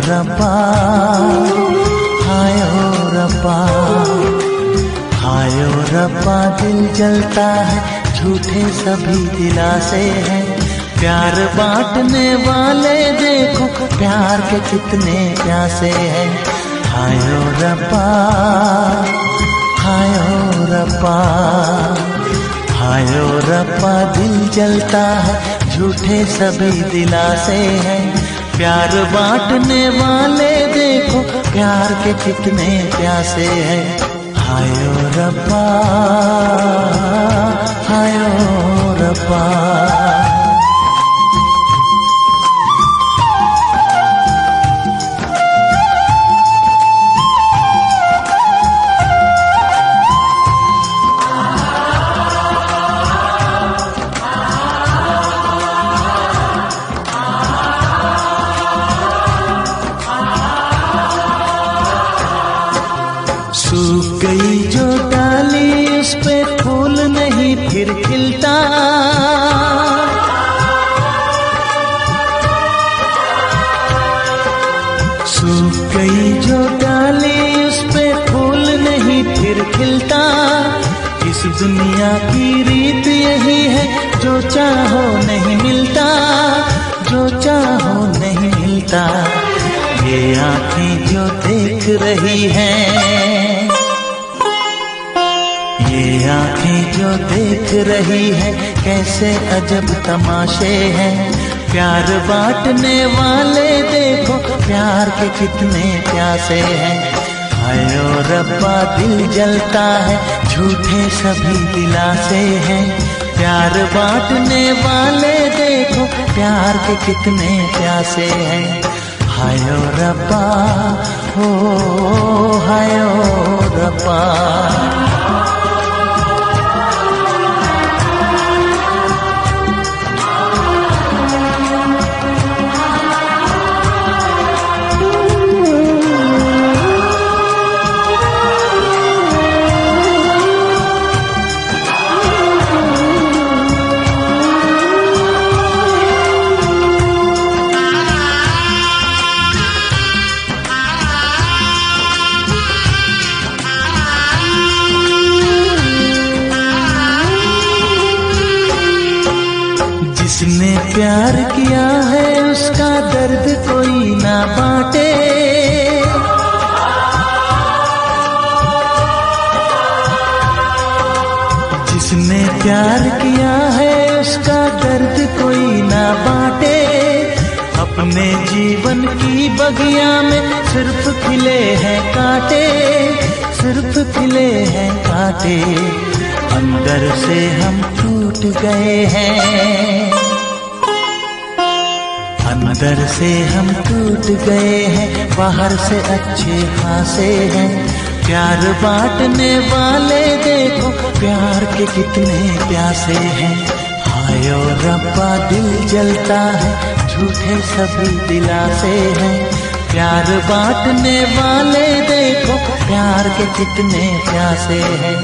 रब्बा, हायो रब्बा, हायो रब्बा। दिल जलता है, झूठे सभी दिलासे हैं। प्यार बांटने वाले देखो, प्यार के कितने प्यासे हैं। हायो रब्बा, हायो रब्बा, हायो रब्बा। दिल जलता है, झूठे सभी दिलासे हैं। प्यार बांटने वाले देखो, प्यार के कितने प्यासे हैं। हायो रब्बा, हायो रब्बा। सूख गई जो डाली, उस पे फूल नहीं फिर खिलता। सूख गई जो डाली, उस पे फूल नहीं फिर खिलता। इस दुनिया की रीत यही है, जो चाहो नहीं मिलता, जो चाहो नहीं मिलता। ये आँखें जो देख रही हैं, ये आँखें जो देख रही है, कैसे अजब तमाशे हैं। प्यार बांटने वाले देखो, प्यार के कितने प्यासे हैं। हायो रब्बा, दिल जलता है, झूठे सभी दिलासे हैं। प्यार बांटने वाले देखो, प्यार के कितने प्यासे हैं। हायो रब्बा, हो हायो रब्बा। जिसने प्यार किया है, उसका दर्द कोई ना बांटे। जिसने प्यार किया है, उसका दर्द कोई ना बांटे। अपने जीवन की बगिया में सिर्फ खिले हैं कांटे, सिर्फ खिले हैं कांटे। अंदर से हम टूट गए हैं, अंदर से हम टूट गए हैं। बाहर से अच्छे खासे हैं। प्यार बांटने वाले देखो, प्यार के कितने प्यासे हैं। हायो रब्बा, दिल जलता है, झूठे सभी दिलासे हैं। प्यार बांटने वाले देखो, प्यार के कितने प्यासे हैं।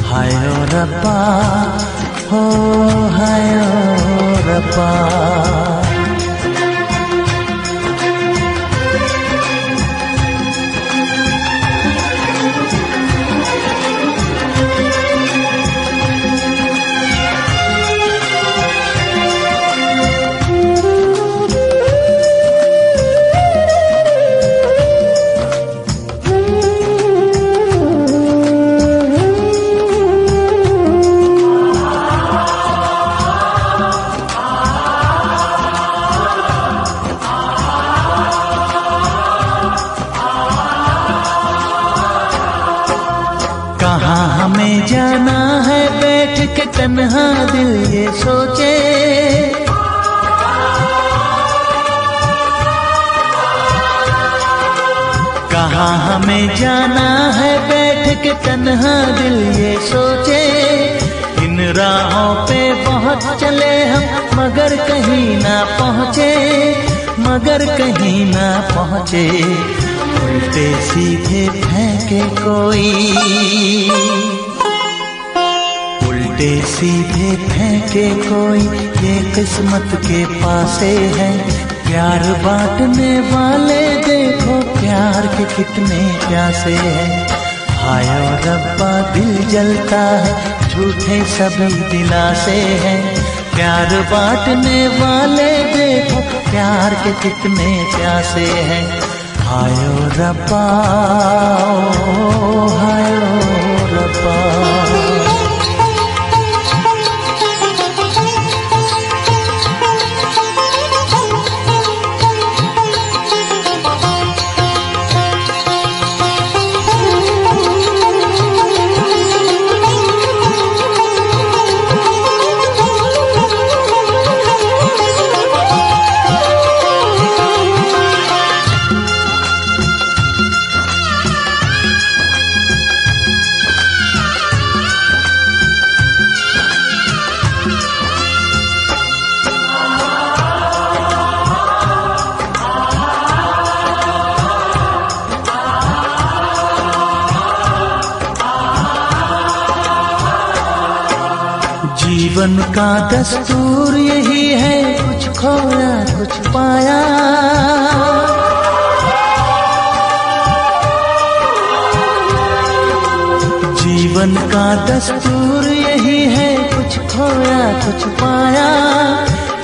हायो रब्बा, हो हायो रब्बा। कहाँ हमें जाना है, बैठ के तन्हा दिल ये सोचे। कहाँ हमें जाना है, बैठ के तन्हा दिल ये सोचे। इन राहों पे बहुत चले हम, मगर कहीं ना पहुँचे, मगर कहीं ना पहुँचे। उल्टे सीधे फेंके कोई, उल्टे सीधे फेंके कोई, ये किस्मत के पासे है। प्यार बांटने वाले देखो प्यार के कितने प्यासे हैं। हाय ओ रब्बा दिल जलता है झूठे सभी दिलासे हैं। प्यार बांटने वाले देखो प्यार के कितने प्यासे हैं। हाय ओ रब्बा, हाय ओ रब्बा। जीवन का दस्तूर यही है, कुछ खोया कुछ पाया। जीवन का दस्तूर यही है, कुछ खोया कुछ पाया।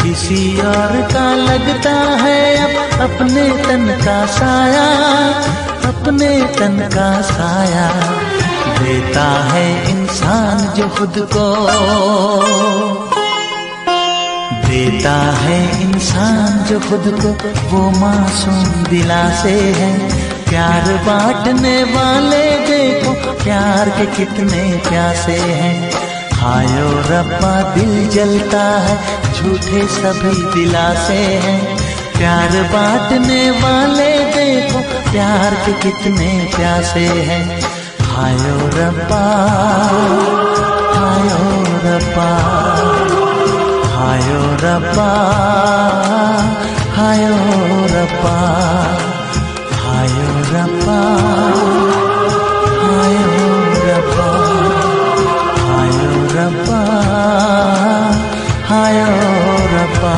किसी और का लगता है अब अपने तन का साया, अपने तन का साया। देता है इंसान जो खुद को, देता है इंसान जो खुद को, वो मासूम दिलासे है। प्यार बांटने वाले देखो प्यार के कितने प्यासे हैं। हाय ओ रब्बा दिल जलता है झूठे सभी दिलासे हैं। प्यार बांटने वाले देखो प्यार के कितने प्यासे हैं। हाय ओ रब्बा, हाय ओ रब्बा, हाय ओ रब्बा, हाय ओ रब्बा, हाय ओ रब्बा, हाय ओ रब्बा, हाय ओ रब्बा, हाय ओ रब्बा।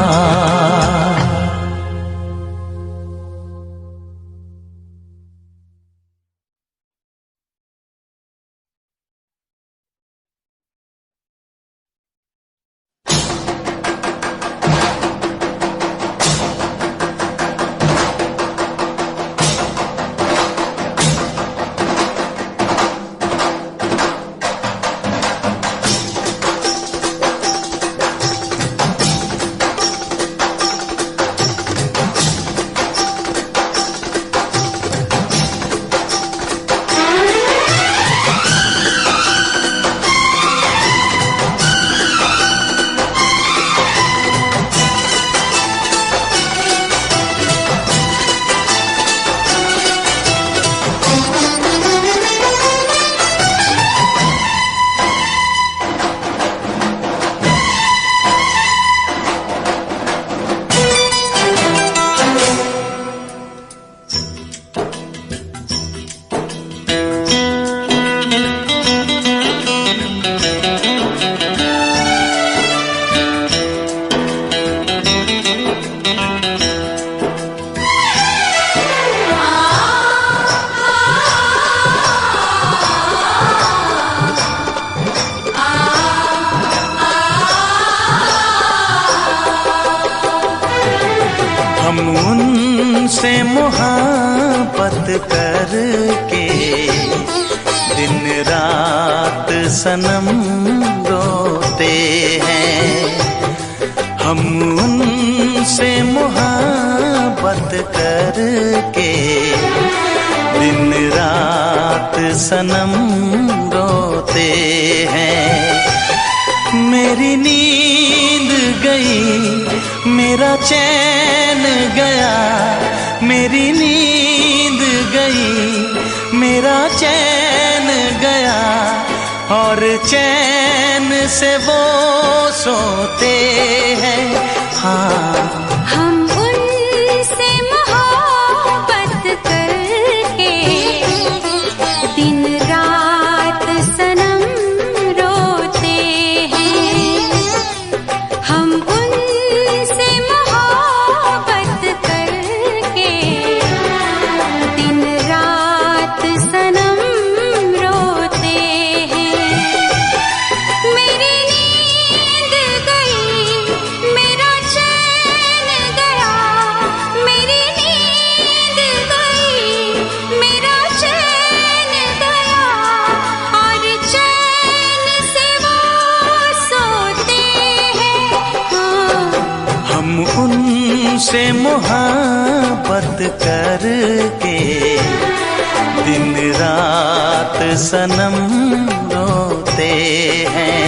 उनसे मोहब्बत करके दिन रात सनम रोते हैं। हम उनसे मोहब्बत करके दिन रात सनम रोते हैं। मेरी नींद गई मेरा चैन गया, मेरी नींद गई मेरा चैन गया, और चैन से वो सोते हैं। हाँ हम उनसे मोहब्बत करके दिन रात सनम रोते हैं। हम उनसे मोहब्बत तुमसे मोहब्बत करके दिन रात सनम रोते हैं।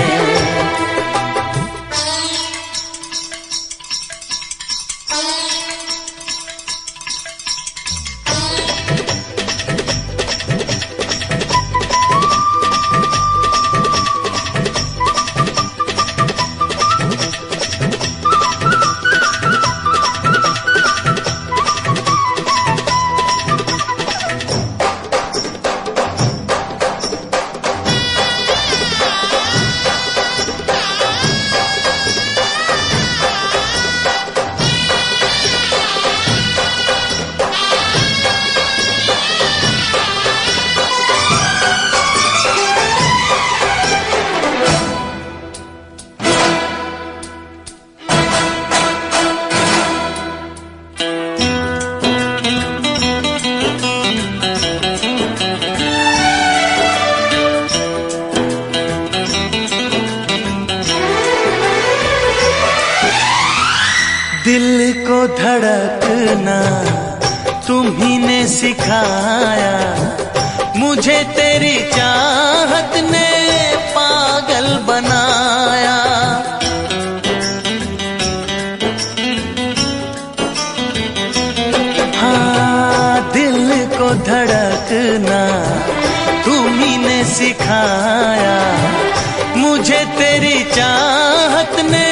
दिल को धड़कना तुम्ही ने सिखाया, मुझे तेरी चाहत ने पागल बनाया। हाँ, दिल को धड़कना तुम्ही ने सिखाया, मुझे तेरी चाहत ने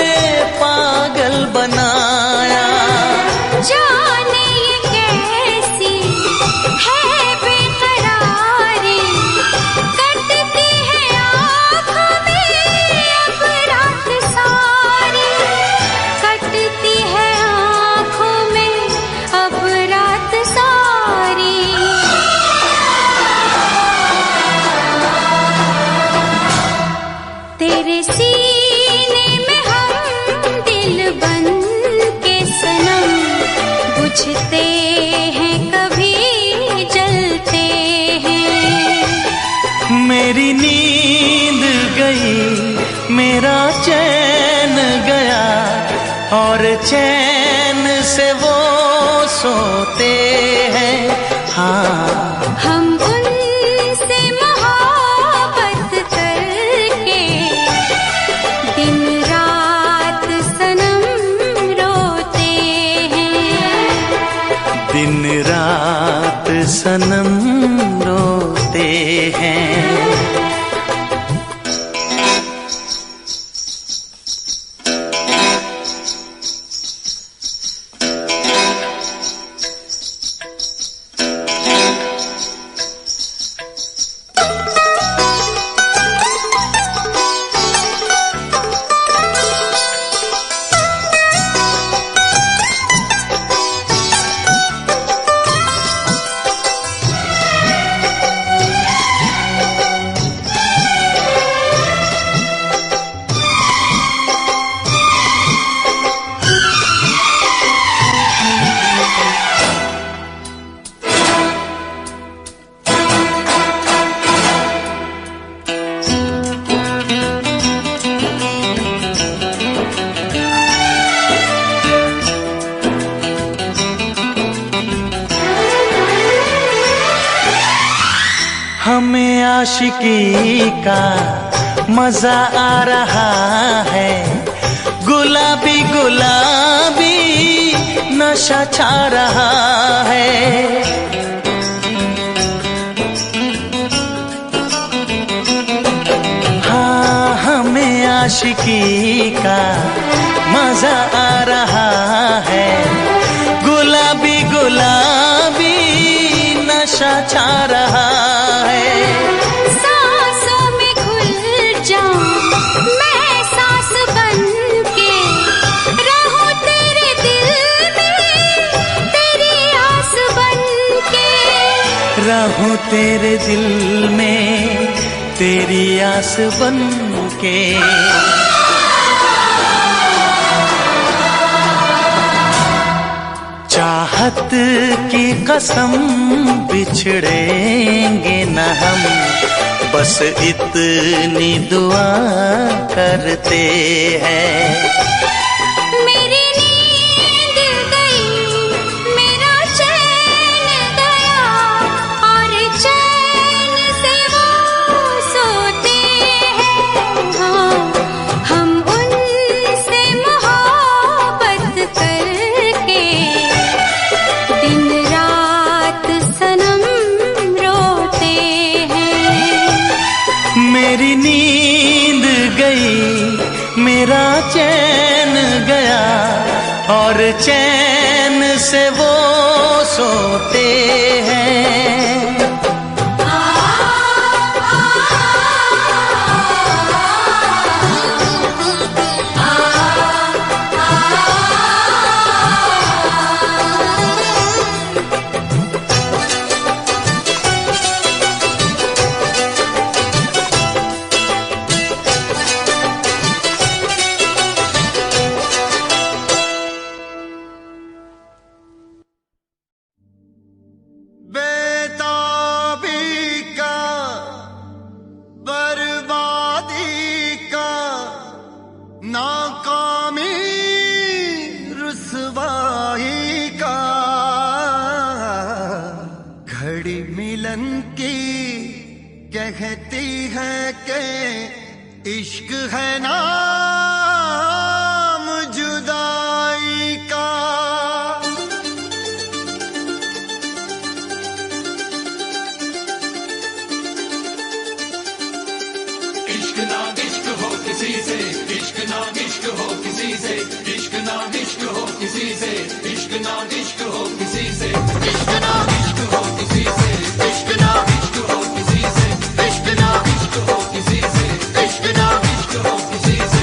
पागल बनाया। जाने ये कैसी है बेकरारी, कटती है आँखों में अब रात सारी, कटती है आँखों में अब रात सारी। तेरे सीने में हम दिल बन के सनम, बुझते हैं कभी जलते हैं। मेरी नींद गई, मेरा चैन गया, और चैन से वो सोते हैं। हाँ, हम उनसे मोहब्बत करके दिन रात सनम रोते हैं। दिन रात सनम रोते हैं। हमें आशिकी का मजा आ रहा है, गुलाबी गुलाबी नशा छा रहा है। हाँ, हमें आशिकी का मजा आ रहा है, गुलाबी गुलाबी नशा छा रहा है। सांसों में घुल जाऊं मैं सांस बन के, रहूं तेरे दिल में तेरी आस बन के, रहूं तेरे दिल में तेरी आस बन के। चाहत की कसम बिछड़ेंगे न हम, बस इतनी दुआ करते हैं। मेरी नींद गई मेरा चैन गया और चैन से वो सोते हैं। नाकामी रुसवाई का घड़ी मिलन की कहती है कि इश्क है नाम जुदाई का। इश्क ना इश्क हो किसी से, इश्क ना इश्क हो किसी से, इश्क ना इश्क हो किसी से, इश्क ना इश्क हो किसी से, इश्क ना इश्क हो किसी से, इश्क ना इश्क हो किसी से, इश्क ना इश्क हो किसी से, इश्क ना इश्क हो किसी से।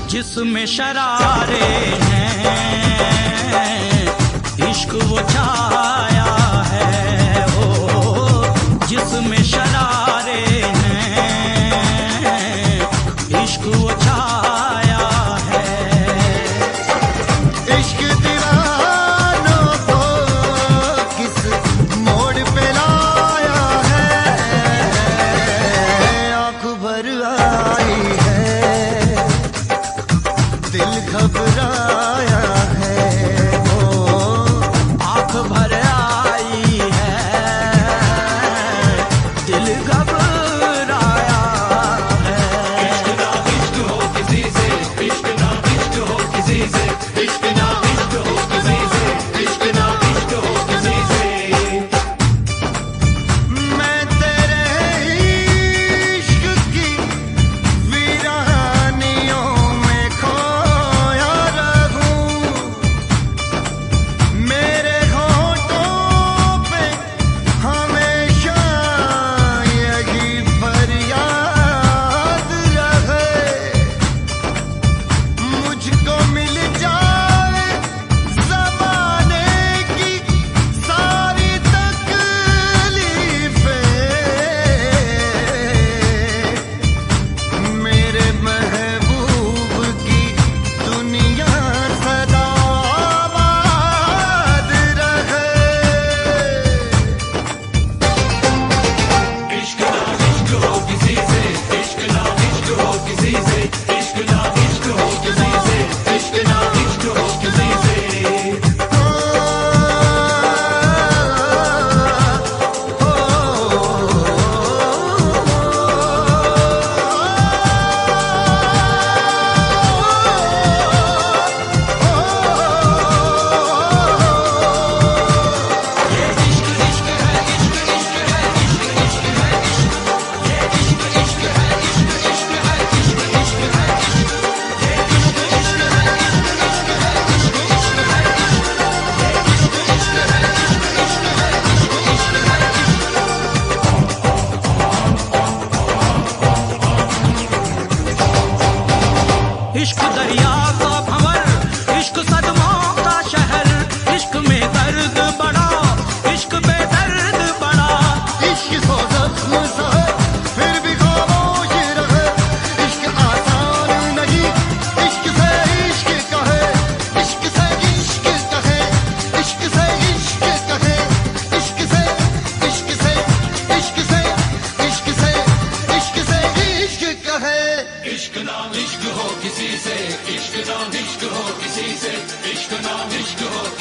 जिसमें शरारे हैं इश्क वो छाया है, ओ जिसमें शरारे हैं इश्क वो छाया है। इश्क दीवानों को किस मोड़ पे लाया है, आँख भर आई है दिल घबराया है, वो आँख भर आई है दिल घबराया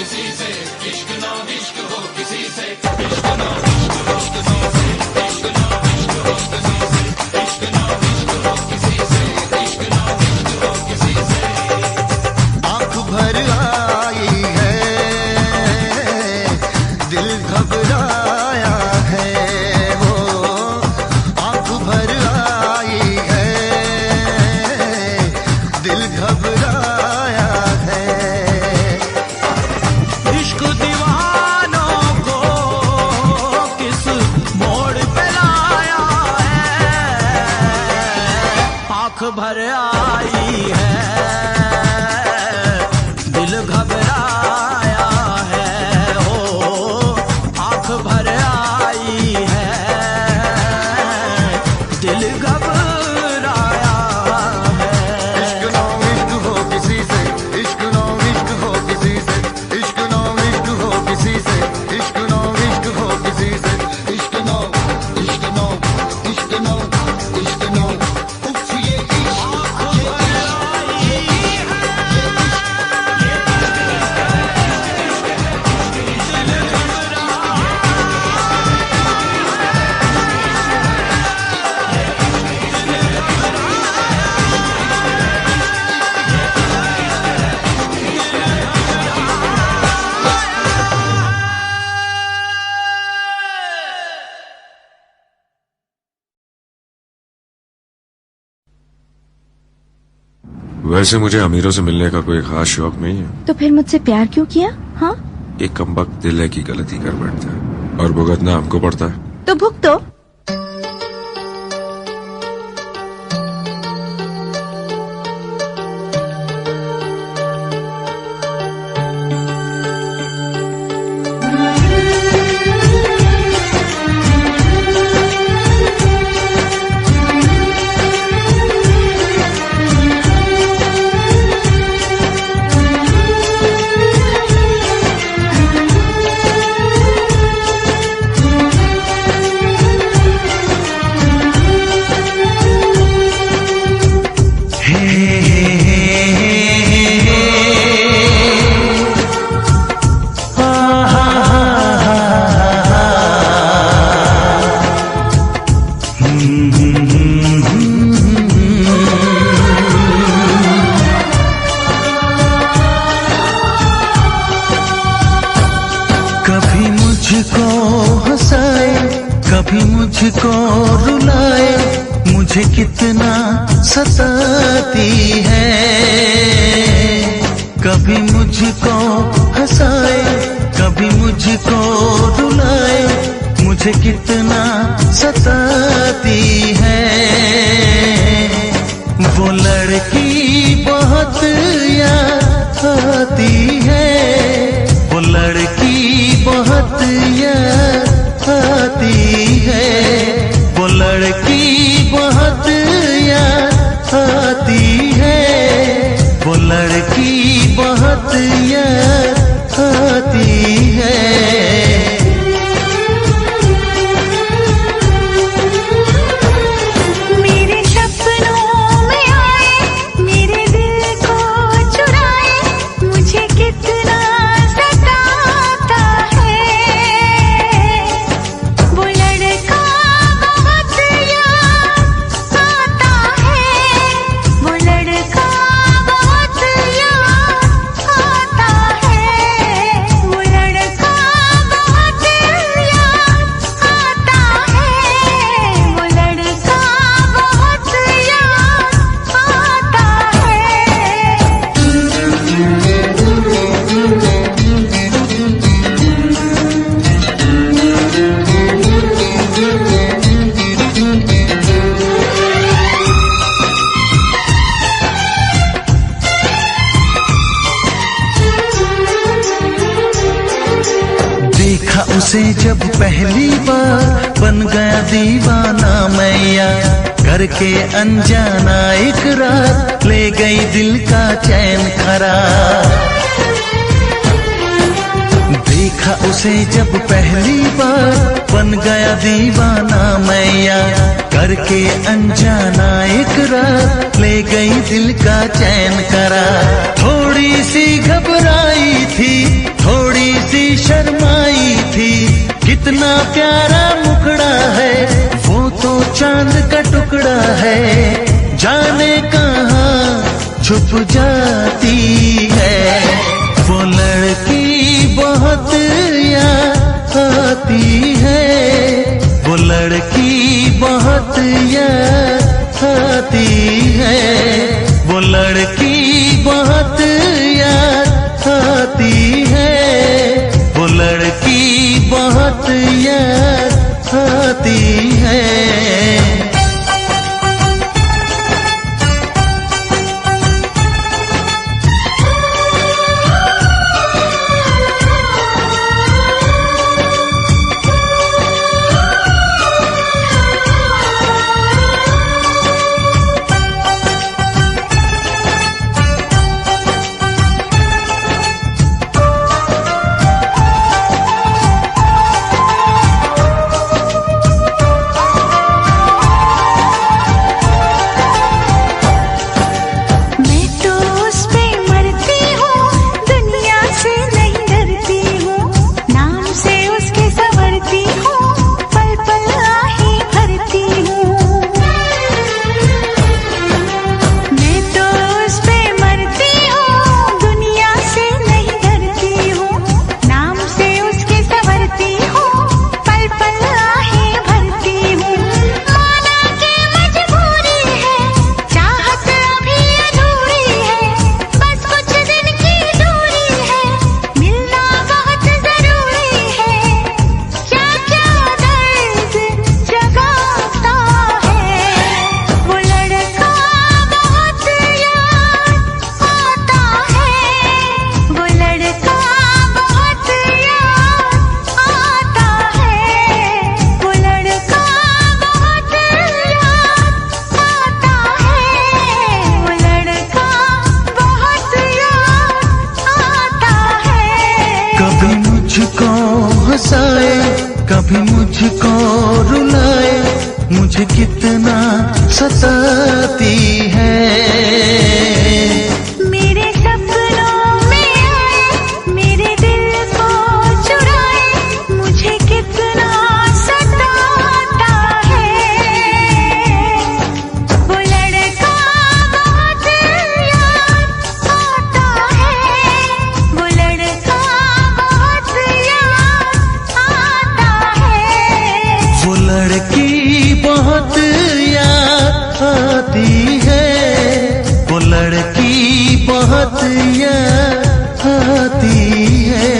किसी से, इश्क ना इश्क हो किसी से, इश्क ना इश्क हो किसी से, इश्क ना इश्क हो किसी से, इश्क ना इश्क हो किसी से, इश्क ना इश्क हो किसी से। आंख भर आई है, दिल घबराया है, वो आंख भर आई है, दिल घबराया है। इश्क दीवानों को किस मोड़ पे लाया है, आंख भर आई है, दिल घबराया है, ओ आंख भर आई है, दिल घबराया है। इश्क ना इश्क हो किसी से, इश्क ना इश्क हो किसी से, इश्क ना इश्क हो किसी से, इश्क ना इश्क हो किसी से, इश्क ना इश्क ना इश्क ना इश्क ना उफ ये इश्क वैसे मुझे अमीरों से मिलने का कोई खास शौक नहीं है। तो फिर मुझसे प्यार क्यों किया? हाँ, एक कमबख्त दिल है की गलती कर बैठता है और भुगतना हमको पड़ता है। तो भुगतो। कभी मुझको हंसाए, कभी मुझको रुलाए, मुझे कितना सताती है। कभी मुझको हंसाए, कभी मुझको रुलाए, मुझे कितना सताती है। वो लड़की बहुत याद आती है, वो लड़की बहुत याद आती है, वो लड़की बहुत याद आती है, वो लड़की बहुत याद आती है। मेरे सपनों में आए, मेरे दिल को चुराए, मुझे कितना सताता है। वो लड़का बहुत याद आता है, वो लड़का बहुत याद आता है, वो लड़का बहुत याद आता है, वो लड़का बहुत याद आता देखा उसे जब पहली बार, बन गया दीवाना मैया, करके अनजाना इकरार, ले गई दिल का चैन करार। देखा उसे जब पहली बार, बन गया दीवाना मैया, करके अनजाना इकरार, ले गई दिल का चैन करार। थोड़ी सी घबराई थी, थोड़ी छुप जाती है। वो लड़की बहुत याद आती है, वो लड़की बहुत याद आती है, वो लड़की बहुत याद आती है, वो लड़की बहुत याद आती है। मैं तो उस पे मरती हूँ, दुनिया से नहीं डरती हूँ, नाम से उसके संवरती हूँ, पल पल आहे भरती हूँ। मैं तो उस पे मरती हूँ, दुनिया से नहीं डरती हूँ, नाम से उसके संवरती हूँ, पल पल आहे भरती हूँ। माना के मजबूरी है, चाहत अभी अधूरी है, बस कुछ दिन की दूरी है, मिलना बहुत जरूरी है। क्या क्या दर्द जगाता है, वो लड़का बहुत याद आता है, वो लड़का बहुत याद आता है, वो लड़का बहुत याद आता है, वो लड़का बहुत याद आता है। कभी मुझको हंसाए, कभी मुझको रुलाए, मुझे कितना सताती है। मेरे सपनों में आए, मेरे दिल को चुराए, मुझे कितना सताता है। वो लड़का बहुत याद आता है, वो लड़का बहुत याद आता है। वो लड़की बहुत याद आती है, वो लड़की बहुत याद आती है।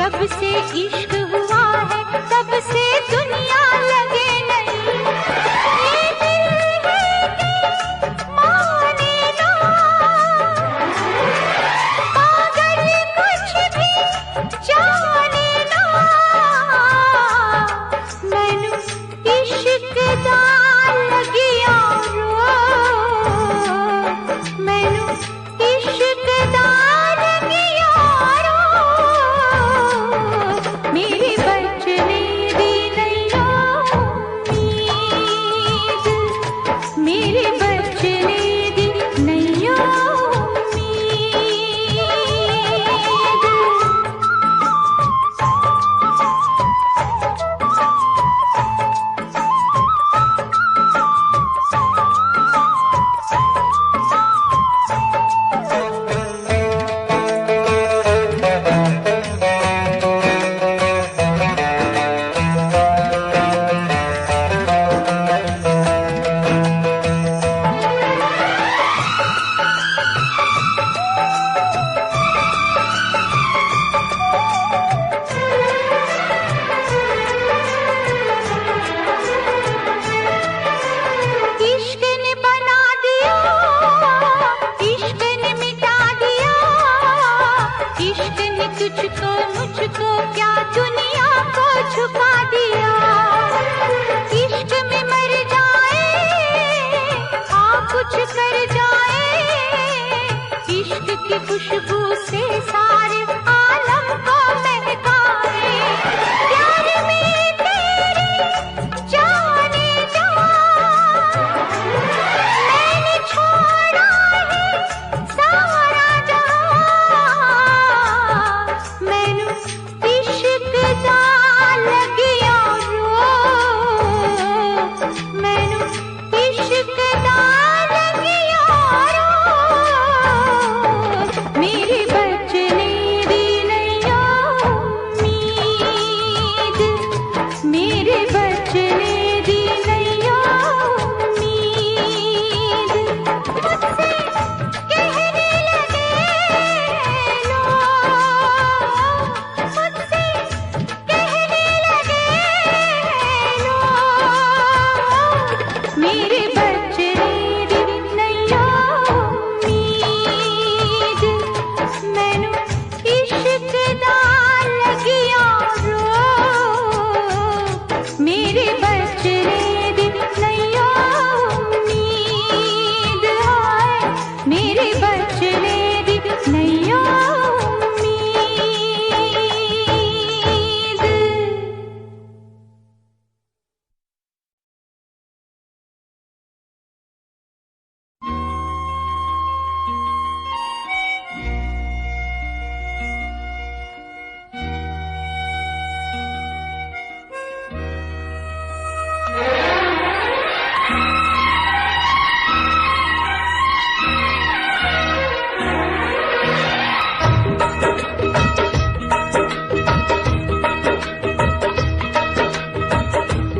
जब से इश्क हुआ है तब से दुनिया लगे नहीं। ये दिल है कि माने ना, मगर कुछ भी जाने ना। मैनू इश्क दा लगिया रो, मैनू इश्क दा लगिया रो। मेरे बचने दी नैया उम्मीद, मेरे बचने दी नैया उम्मीद। इश्क ने बना दिया, इश्क ने मिटा दिया, इश्क ने तुझको मुझको क्या दुनिया को झुका दिया। इश्क में मर जाए हाँ कुछ कर जाए, इश्क की खुशबू से सारे आलम को महकाए। प्यार में तेरे जाने जा, मैंने छोड़ा है सारा जहां। मैनू इश्क दा लगिया रो, मैनू इश्क दा लगिया रो। मेरे बचने दी नैया उम्मीद, मेरे बचने दी नैया उम्मीद। मुझसे कहने लगे लोग, मुझसे कहने लगे लोग, मेरे बचने दी नैया उम्मीद। मैनू इश्क दा लगिया रो, मेरे बचने दी नैया उम्मीद। हाय मेरे बचने दी नैया उम्मीद।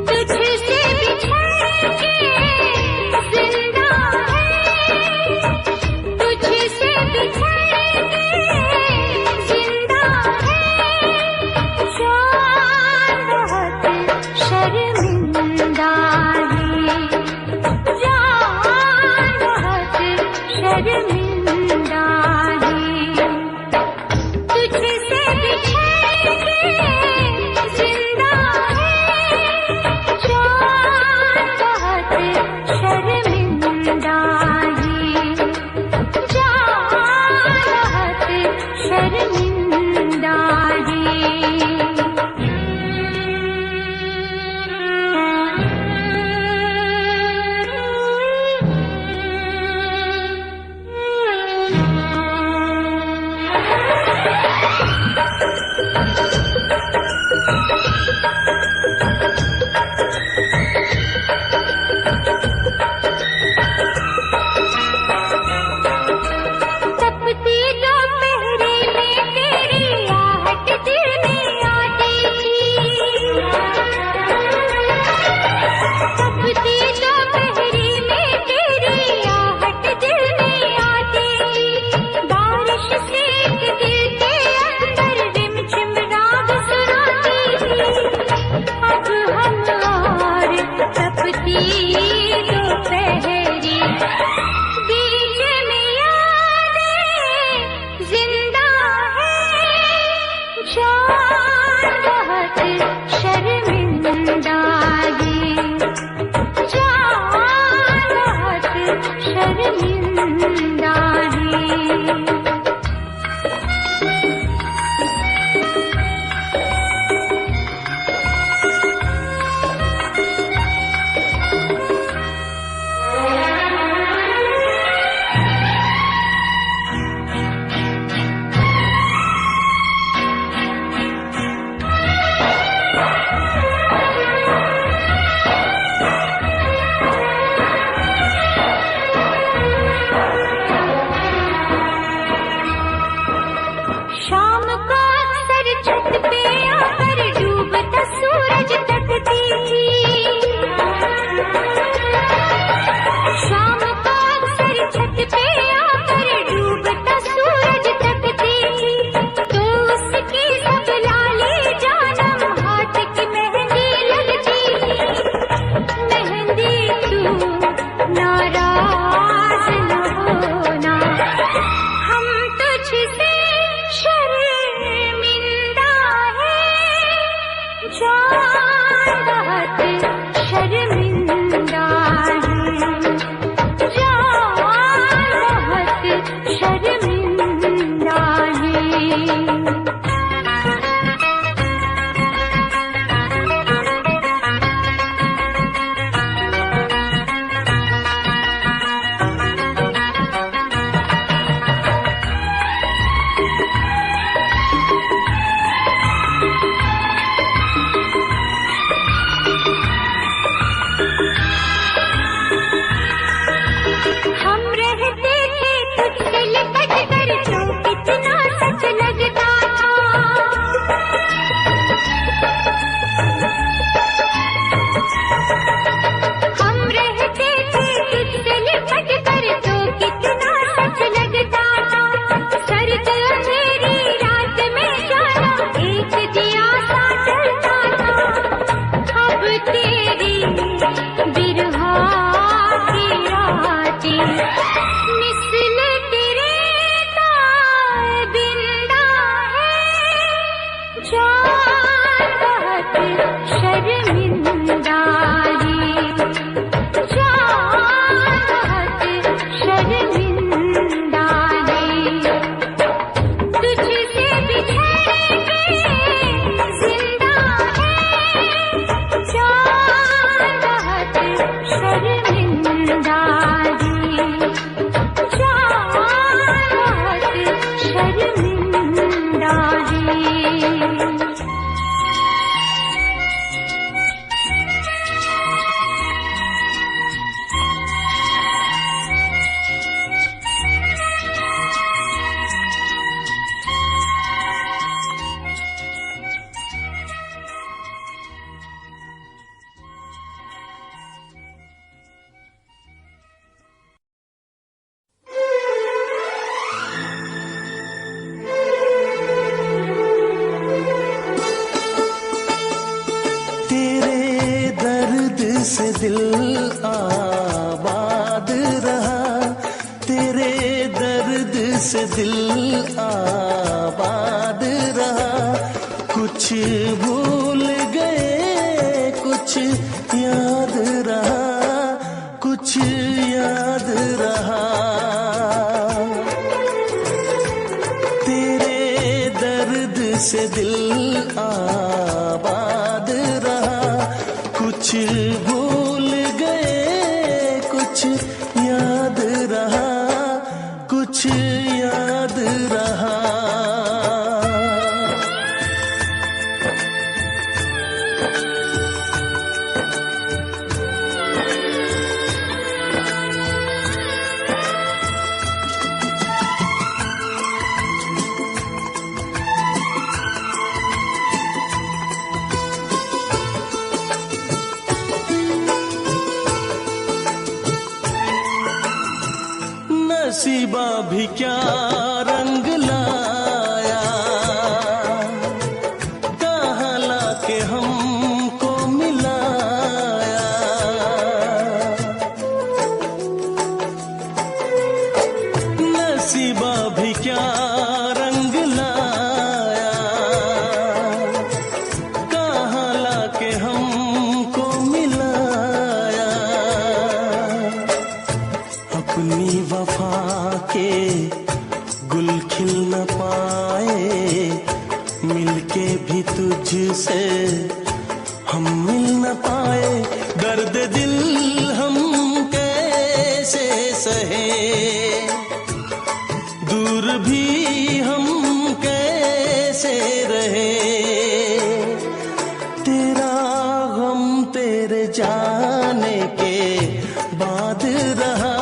तुझसे बिछड़ के जिंदा है, तुझसे बिछड़ के जिंदा है। जान बहुत शर्मिंदा है, जान बहुत शर्मिंदा है। तुझसे बिछड़ के जिंदा है, जान बहुत शर्मिंदा है, जान बहुत शर्मिंदा तपती दोपहरी में तेरी आहट दिल में आती थी। तपती दोपहरी में तेरी आहट दिल में आती थी। बारिश से एक दिल के अंदर रिमझिम रात बहुत शर्मिंदा है, जान बहुत शर्मिंदा है। शाम को अक्सर छत पे आकर डूबता सूरज तकती थी, शाम को अक्सर छत पे आकर डूबता सूरज तकती थी, तो उसकी सब लाली जानम हाथ की मेहंदी लगती थी। मेहंदी तू नाराज न होना, हम तुझसे शर्मिंदा है, जान बहुत शर्मिंदा है, जान बहुत शर्मिंदा है। हम रहते थे तुझसे लिपट कर तो कितना सच लगता था, हम रहते थे तुझसे लिपट कर तो कितना सच लगता था। सर्द अंधेरी रात में जाना एक दिया सा जलता था, अब तेरी बिरहा की रातें मिसल तेरे ताबिंदा है, जान बहुत शर्मिंदा है, जान बहुत शर्मिंदा है। तुझसे बिछड़ के जिंदा है, जान बहुत शर्मिंदा है, जान बहुत शर्मिंदा है। तेरे दर्द से दिल आबाद रहा, तेरे दर्द से दिल आबाद रहा। कुछ भूल गए कुछ याद रहा, कुछ याद रहा। तेरे दर्द से दिल आबाद रहा, कुछ भूल गए कुछ याद रहा, कुछ याद रहा। नसीबा भी क्या रंग लाया, कहाँ लाके हमको मिलाया। नसीबा भी क्या रंग लाया, तुझसे हम मिल न पाए, दर्द दिल हम कैसे सहे, दूर भी हम कैसे रहे। तेरा गम तेरे जाने के बाद रहा,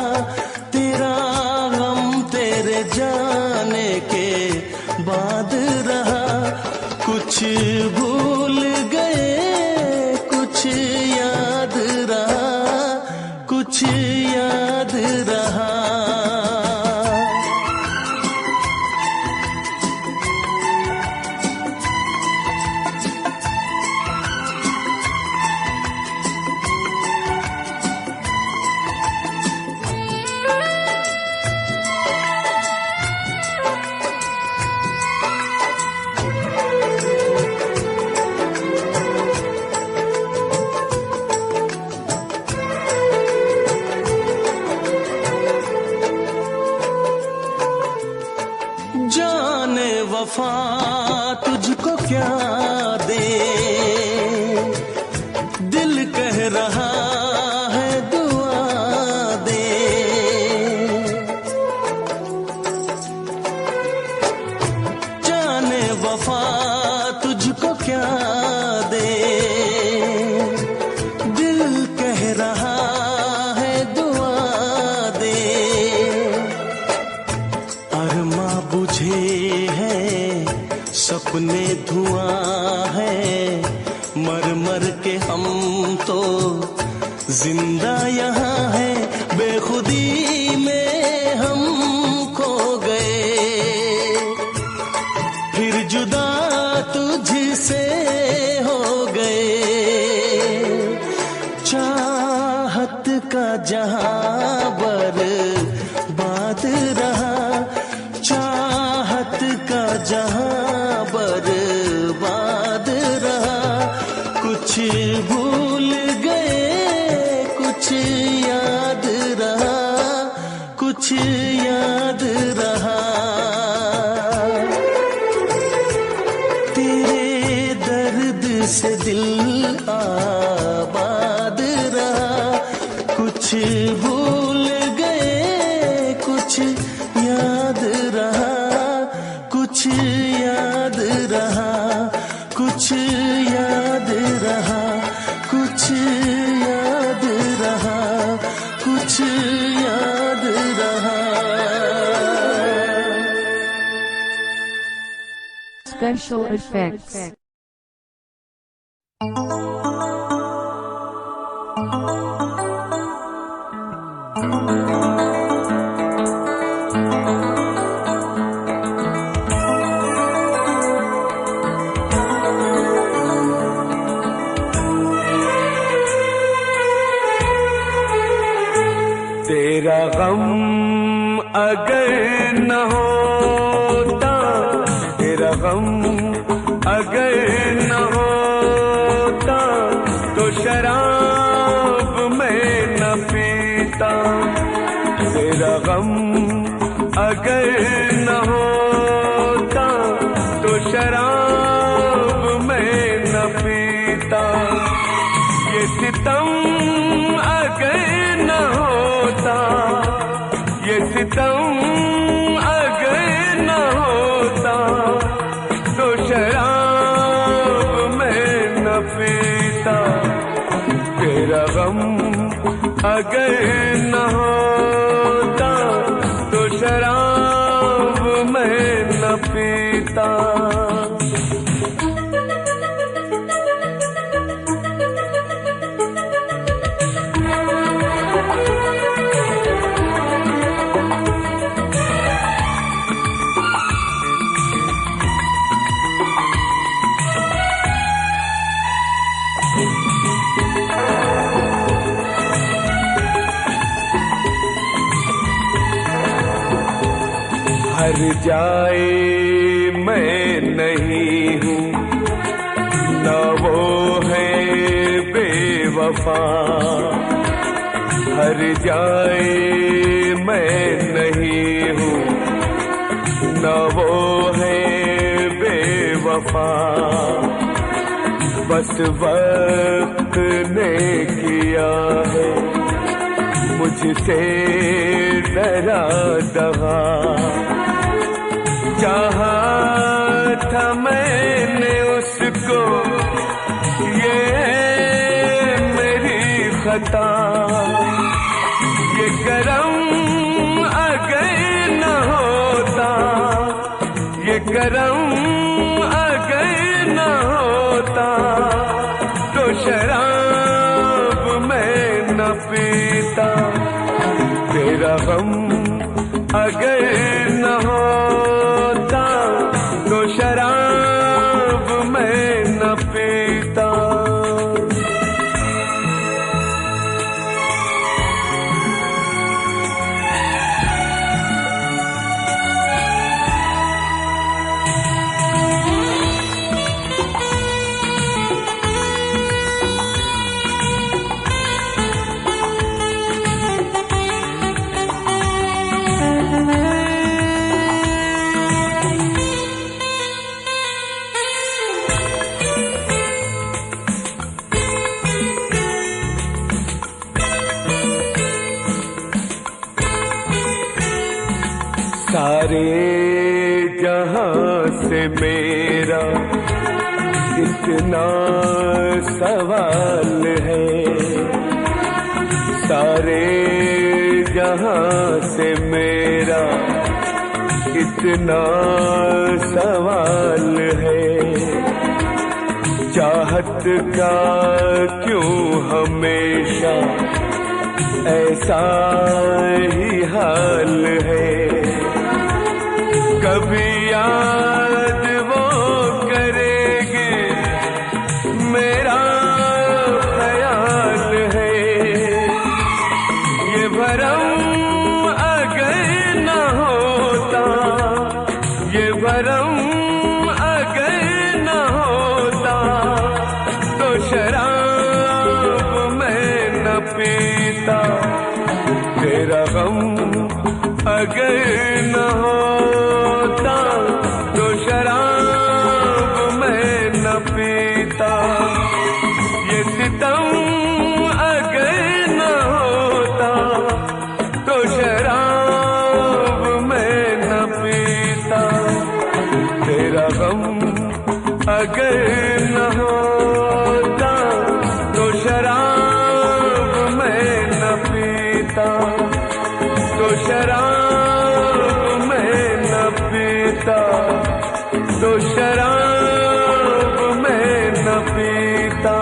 तेरा गम तेरे जाने के बाद रहा। कुछ भूल गए कुछ याद रहा, कुछ याद रहा। जाने वफा तुझको क्या दे, दिल कह रहा है दुआ दे। जाने वफा तुझको क्या दे, दिल कह रहा है दुआ दे। अरमा बुझे है सपने धुआं है, मर मर के हम तो जिंदा यहाँ है। बेखुदी में हम खो गए, फिर जुदा तुझसे हो गए। चाहत का जहां बर्बाद रहा, चाहत का जहां बर्बाद रहा। कुछ भूल गए कुछ याद रहा, कुछ याद रहा। तेरे दर्द से दिल आबाद रहा। कुछ भूल गए कुछ याद रहा, कुछ याद रहा, कुछ याद रहा, कुछ याद रहा, कुछ याद रहा। Special effects. तेरा गम अगर न होता, तेरा गम अगर न होता, तो शराब मैं न पीता। तेरा गम अगर न होता, तो शराब मैं न पीता। ये सितम अगर न होता, ये सितम अगर न होता, तो शराब मैं न पीता। तेरा गम अगर न होता, तो शराब मैं न पीता। हर जाए मैं नहीं हूँ, न वो है बेवफा। हर जाए मैं नहीं हूँ, न वो है बेवफा। बस वक्त ने किया है मुझसे डरा दगा। चाहा था मैंने उसको, ये मेरी खता। ये करम अगर न होता, ये करम अगर न होता, तो शराब मैं न पीता। तेरा गम अगर न होता, तो शराब मैं न पीता। सारे जहां से मेरा इतना सवाल है, सारे जहां से मेरा इतना सवाल है। चाहत का क्यों हमेशा ऐसा ही हाल है। कभी याद वो करेंगे मेरा ख्याल है। ये भरम अगर न होता, ये भरम अगर न होता, तो शराब मैं न पीता। तेरा गम अगर न होता, तो शराब मैं न पीता। ये सितम अगर न होता, तो शराब मैं न पीता। तेरा गम अगर न होता, तो शराब मैं न पीता। तो शराब मैं न पीता, तो शराब मैं न पीता।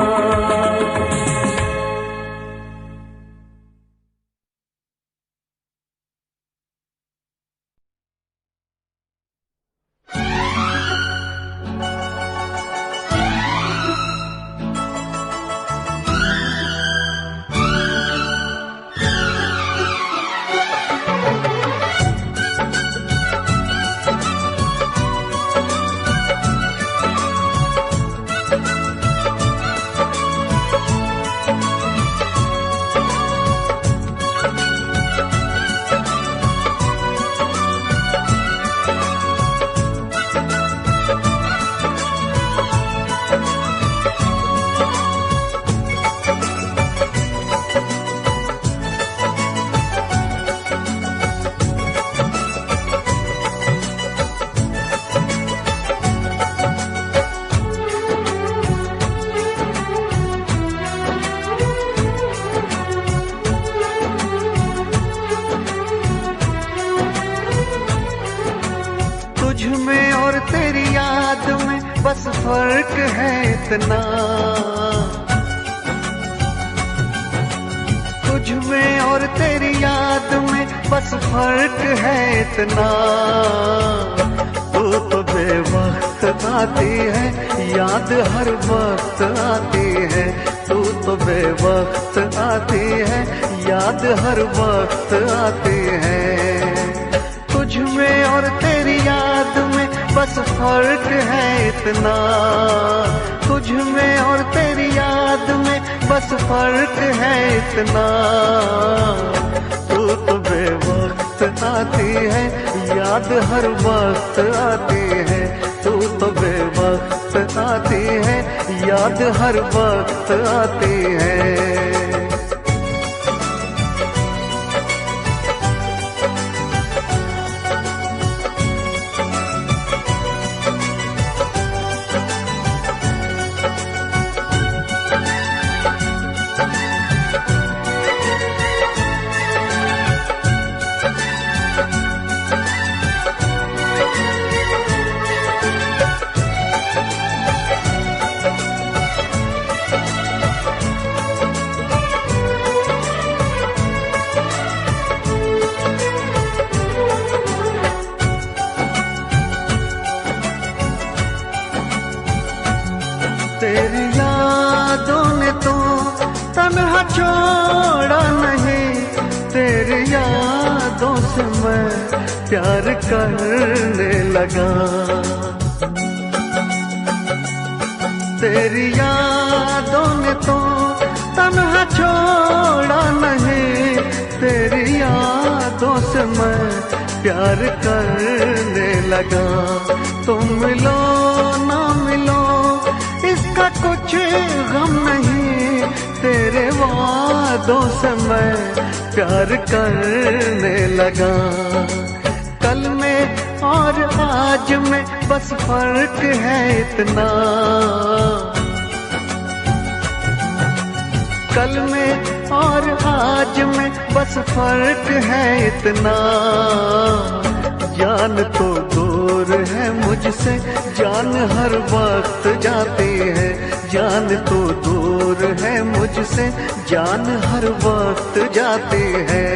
बस फर्क है इतना, तुझ में और तेरी याद में बस फर्क है इतना। तू तो बेवक्त आती है, याद हर वक्त आती है। तू तो बेवक्त आती है, याद हर वक्त आती है। तुझ में और तेरी याद में बस फर्क है इतना, तुझ में और तेरी याद में बस फर्क है इतना। तू तो बेवक्त आती है, याद हर वक्त आती है। तू तो बेवक्त आती है, याद हर वक्त आती है। तेरी यादों ने तो तन्हा छोड़ा नहीं, तेरी यादों से मैं प्यार करने लगा। तेरी यादों ने तो तन्हा छोड़ा नहीं, तेरी यादों से मैं प्यार करने लगा। तुम मिलो ना मिलो इसका कुछ गम नहीं, तेरे वादों से मैं प्यार करने लगा। कल में और आज में बस फर्क है इतना, कल में और आज में बस फर्क है इतना। जान तो दूर है मुझसे, जान हर वक्त जाती है। जान तो दूर है मुझसे, जान हर वक्त जाती है।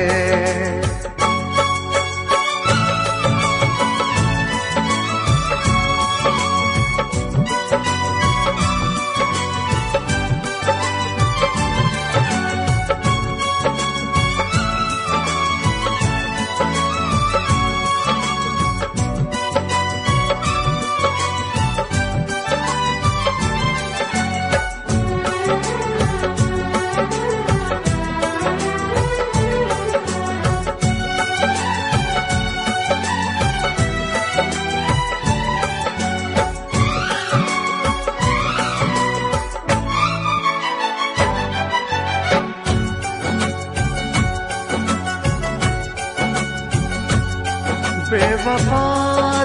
बेवफा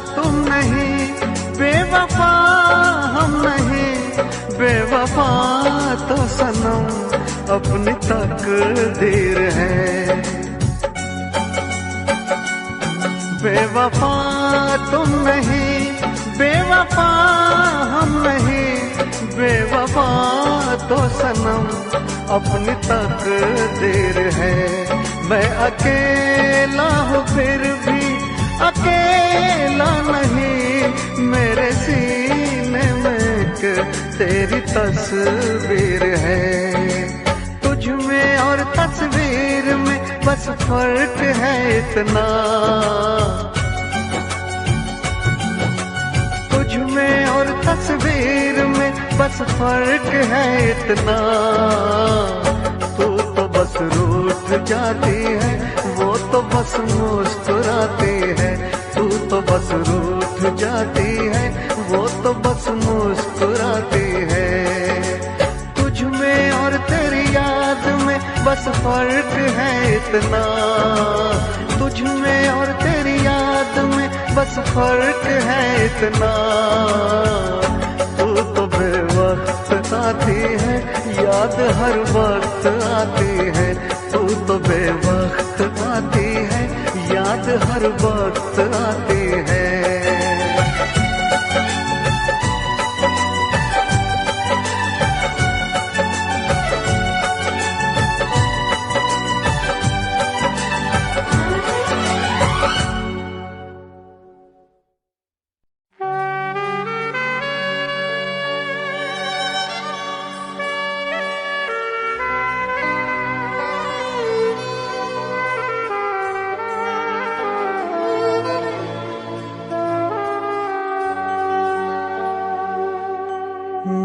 तुम नहीं, बेवफा हम नहीं, बेवफा तो सनम अपनी तकदीर है। बेवफा तुम नहीं, बेवफा हम नहीं, बेवफा तो सनम अपनी तकदीर है। मैं अकेला हूँ फिर भी अकेला नहीं, मेरे सीने में एक तेरी तस्वीर है। तुझ में और तस्वीर में बस फर्क है इतना, तुझ में और तस्वीर में बस फर्क है इतना। तू तो बस रूठ जाती है, वो तो बस मुस्कुराती है। तू तो बस रूठ जाती है, वो तो बस मुस्कुराती है। तुझ में और तेरी याद में बस फर्क है इतना, तुझ में और तेरी याद में बस फर्क है इतना। तू तो बेवक्त आती है, याद हर वक्त आती है। तू तो बेवक्त आती है, याद हर वक्त आती है।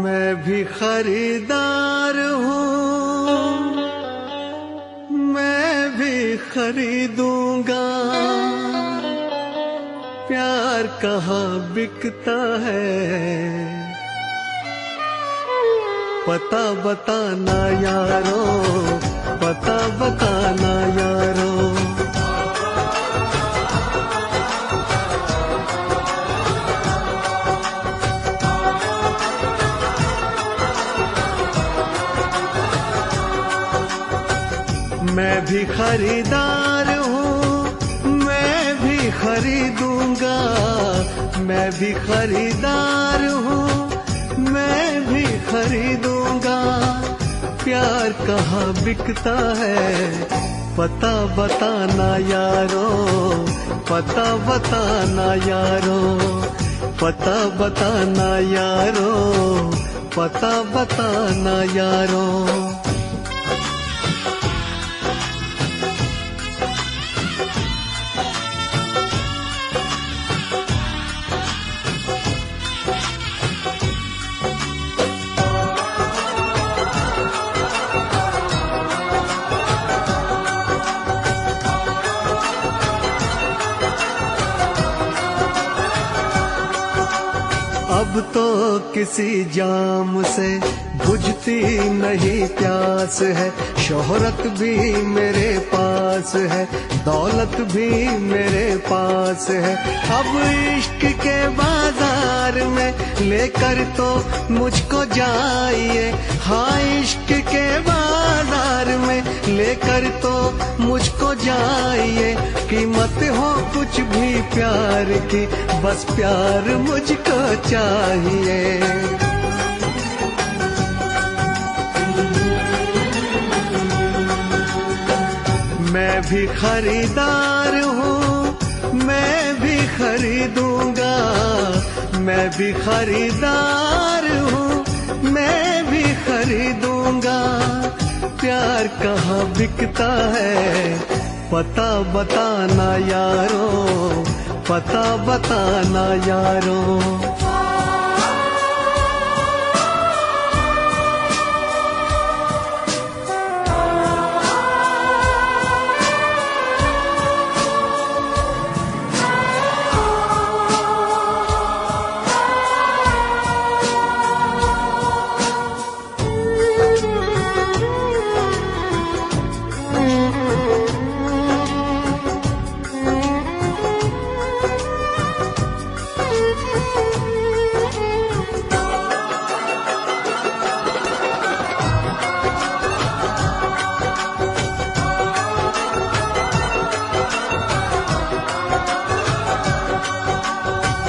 मैं भी खरीदार हूँ, मैं भी खरीदूंगा। प्यार कहाँ बिकता है, पता बताना यारो, पता बताना यारो। मैं भी खरीदार हूँ, मैं भी खरीदूंगा। मैं भी खरीदार हूँ, मैं भी खरीदूंगा। प्यार कहाँ बिकता है, पता बताना यारो, पता बताना यारो, पता बताना यारो, पता बताना यारो। अब तो किसी जाम से बुझती नहीं प्यास है। शोहरत भी मेरे पास है, दौलत भी मेरे पास है। अब इश्क के बाजार में लेकर तो मुझको जाइए। हाँ, इश्क के बाजार में लेकर तो मुझको जाइए। कीमत हो कुछ भी प्यार की, बस प्यार मुझको चाहिए। मैं भी खरीदार हूँ, मैं भी खरीदूंगा। मैं भी खरीदार हूँ, मैं भी खरीदूंगा। प्यार कहाँ बिकता है, पता बताना यारो, पता बताना यारो।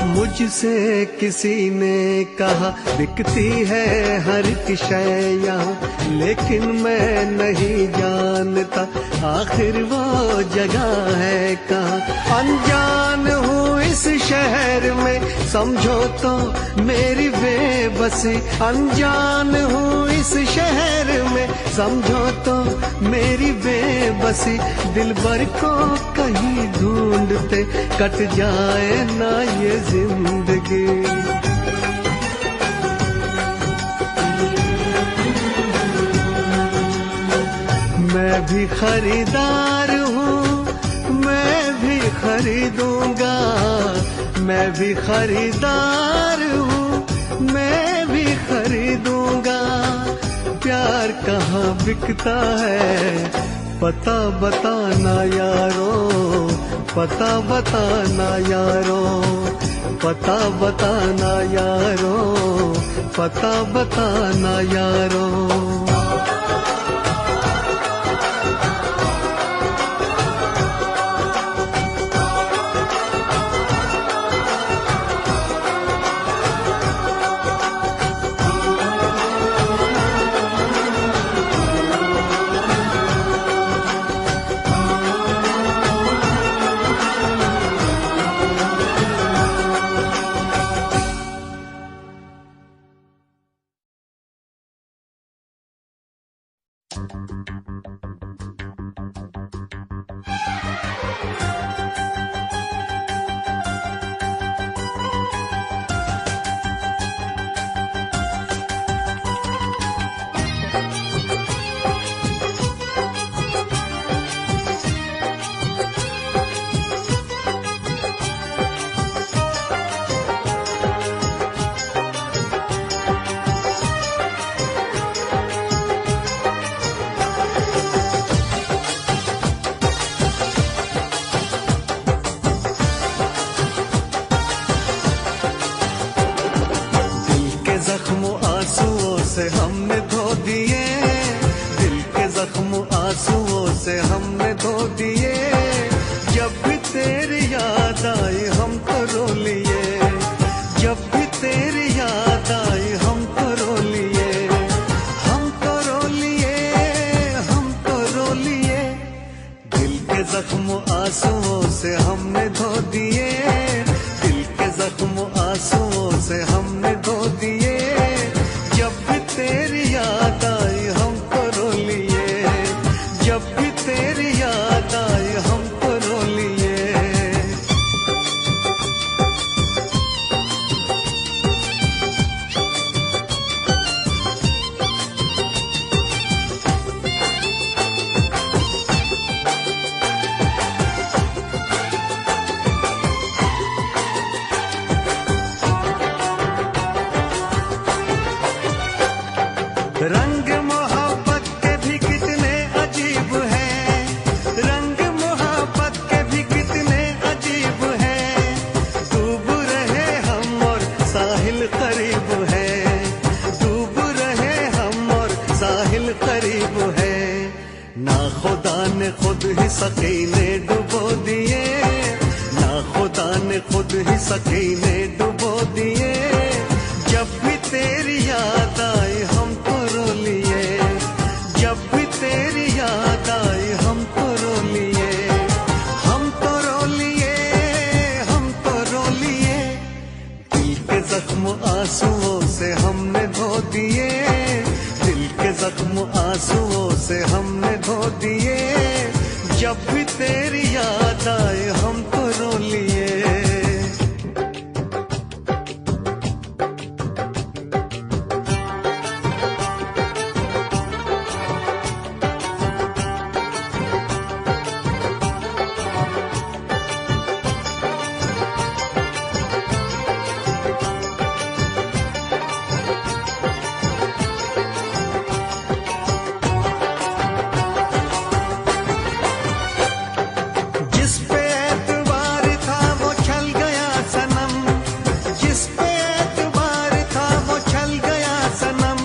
मुझसे किसी ने कहा बिकती है हर एक शय यहाँ, लेकिन मैं नहीं जानता आखिर वो जगह है कहाँ। अनजान हूँ इस शहर में, समझो तो मेरी बेबसी। अनजान हूँ इस शहर में, समझो तो मेरी बेबसी। दिलबर को कहीं ढूंढते कट जाए ना ये जिंदगी। मैं भी खरीदार हूँ, मैं भी खरीदूंगा। मैं भी खरीदार हूँ, मैं भी खरीदूंगा। प्यार कहाँ बिकता है, पता बताना यारो, पता बताना यारो, पता बताना यारो, पता बताना यारो। से हमने धो दिए, दिल के जख्म आंसुओं से हमने धो दिए। जब भी तेरी याद आई हम तो रो लिए, जब भी तेरी याद आई हम तो रो लिए, हम तो रो लिए, हम तो रो लिए। दिल के जख्म आंसुओं से हमने धो दिए, दिल के जख्म आंसुओं से हमने धो दिए। जब भी तेरी याद आई हम तो रो लिए, जब भी तेरी याद आई हम तो रो लिए। रंग मोहब्बत के भी कितने अजीब हैं, रंग मोहब्बत के भी कितने अजीब हैं। डूब रहे हम और साहिल करीब है, डूब रहे हम और साहिल करीब है। ना खुदा ने खुद ही सकीने डुबो दिए, ना खुदा ने खुद ही सकीने डुबो दिए। जब भी तेरी याद आई हम तो रो लिए, जब भी तेरी याद आई हम तो रो लिए, हम तो रो लिए, हम तो रो लिए। दिल के जख्म आंसुओं से हमने धो दिए, दिल के जख्म आंसुओं से हमने धो दिए। जब भी तेरी याद आई हम तो रो लिए। जिस पे एतबार था वो छल गया सनम, जिस पे एतबार था वो छल गया सनम।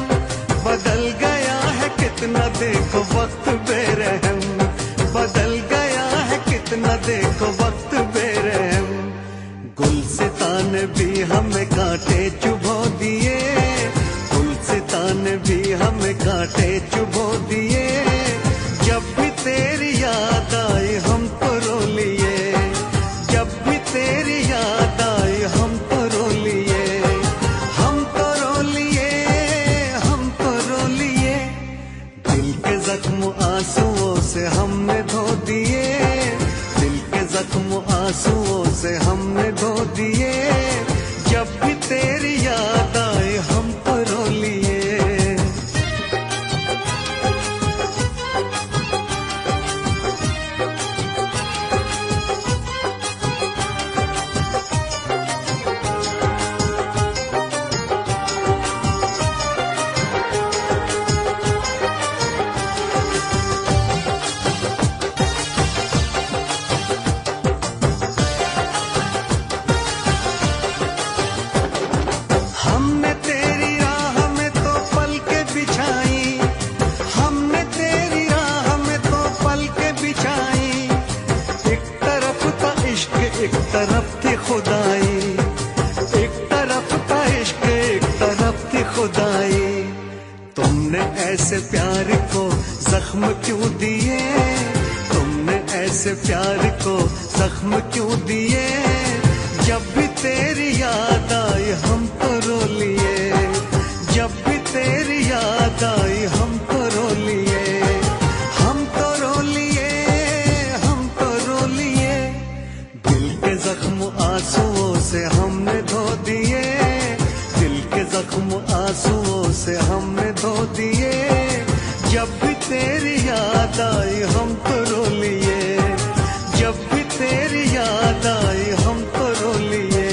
बदल गया है कितना देखो वक्त बेरहम, बदल गया है कितना देखो वक्त बेरहम। गुलसितां ने भी हमें कांटे चुभो दिए, गुलसितां ने भी हमें कांटे चुभो दिए। जब भी तेरी याद आई हम तो रो लिए, जब भी तेरी याद आई हम तो रो लिए, हम तो रो लिए, हम तो रो लिए। दिल के जख्म आंसुओं से हमने धो दिए, दिल के जख्म आंसुओं से हमने धो दिए। जब भी तेरी याद आई हम तो रो लिए। हमने तेरी राह में तो पलकें बिछाई, हमने तेरी राह में तो पलकें बिछाई। एक तरफ था इश्क एक तरफ थी खुदाई, एक तरफ था इश्क एक तरफ थी खुदाई। तुमने ऐसे प्यार को जख्म क्यों दिए, तुमने ऐसे प्यार को जख्म क्यों दिए। जब भी तेरी याद आई हम तो रो लिए, जब भी तेरी याद आई हम तो रो लिए, हम तो रो लिए, हम तो रो लिए। दिल के जख्म आंसुओं से हमने धो दिए, दिल के जख्म आंसुओं से हमने धो दिए। जब भी तेरी याद आई हम तो रो लिए, जब भी तेरी याद आई हम तो रो लिए।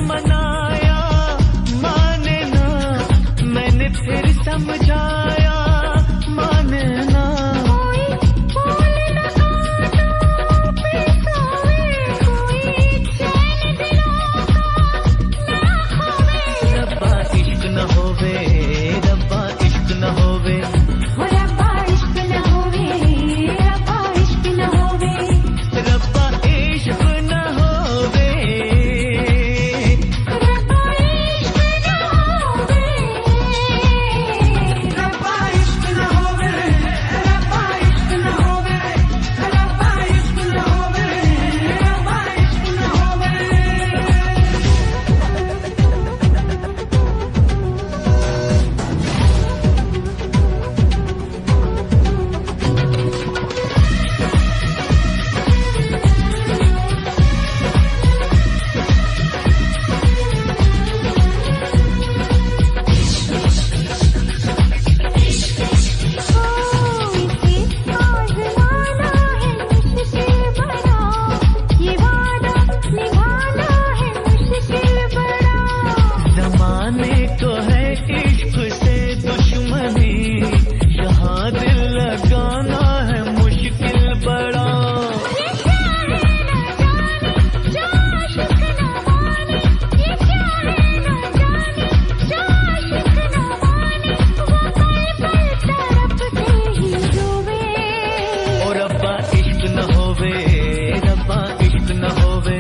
मनाया माने ना, मैंने फिर समझाया माने ना। कोई बोल न कानों पे सोए, कोई चैन दिलों का ना खोए। रब्बा इश्क न होवे, रब्बा इश्क न होवे, हो रब्बा इश्क न होवे, रब्बा इश्क न होवे। रब्बा इश्क न होवे, रब्बा इश्क न होवे, रब्बा इश्क न होवे, रब्बा इश्क न होवे, रब्बा इश्क न होवे, रब्बा इश्क न होवे। इसे आज़माना है मुश्किल बड़ा, ये वादा निभाना है मुश्किल बड़ा। जमाने को है इश्क से दुश्मनी, यहाँ दिल लगाना है मुश्किल बड़ा। ये क्या है न जाने जो आशिक न माने, ये क्या है न जाने जो आशिक न माने। वो पल पल तड़पते ही रोवे। ओ रब्बा इश्क न होवे, रब्बा इश्क न होवे,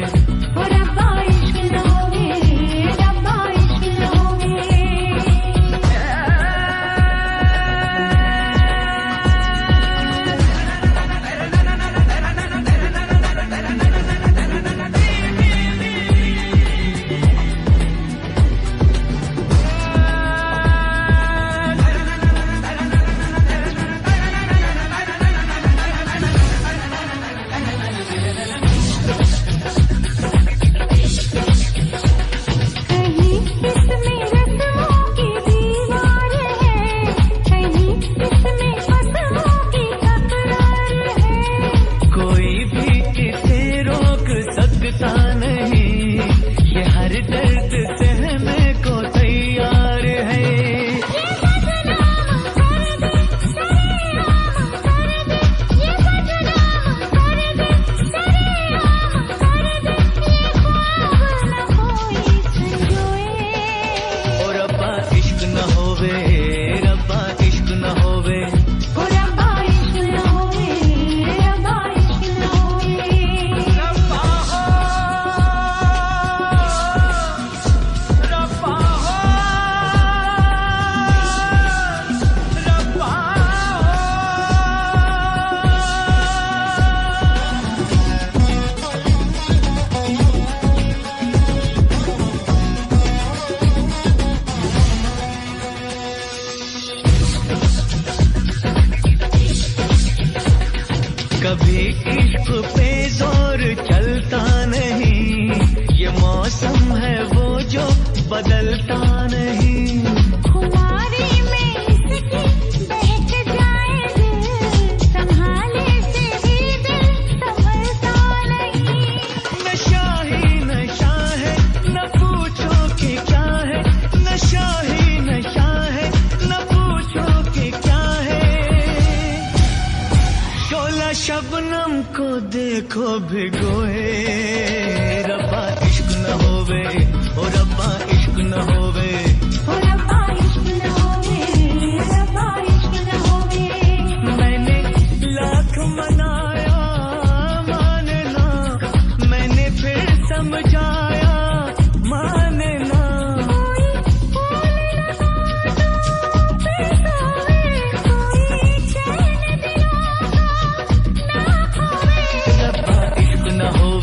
हो रब्बा इश्क न होवे, रब्बा इश्क न होवे। कहीं इसमें रस्मों की दीवार है, कहीं इसमें फसलों की तकरार है। कोई भी इसे रोक सकता नहीं, ये हर दर्द सहने को तैयार है। ये बदनाम कर दे, सरेआम कर दे, ये बदनाम कर दे, सरेआम कर दे। ये ख्वाब न कोई संजोए। ओ रब्बा इश्क न होवे, रब्बा इश्क न होवे, हो रब्बा इश्क न होवे, रब्बा इश्क न होवे। रब्बा हो, रब्बा हो, रब्बा कभी इश्क पे जोर चलता नहीं, ये मौसम है वो जो बदलता नहीं। खुमारी में इसकी बहक जाए दिल, संभाले से भी दिल संभलता नहीं। नशा ही नशा है, न पूछो कि क्या है, नशा ही नशा है, न पूछो कि क्या है। शोला शबनम को देखो भिगोए, रब्बा इश्क न होवे, ओ रब्बा इश्क न होवे, हो रब्बा इश्क न होवे, रब्बा इश्क न होवे। मैंने लाख मनाया माने ना, मैंने फिर समझाया माने ना। कोई बोल न कानों पे सोए, कोई चैन दिलों का ना खोए। रब्बा इश्क न होवे,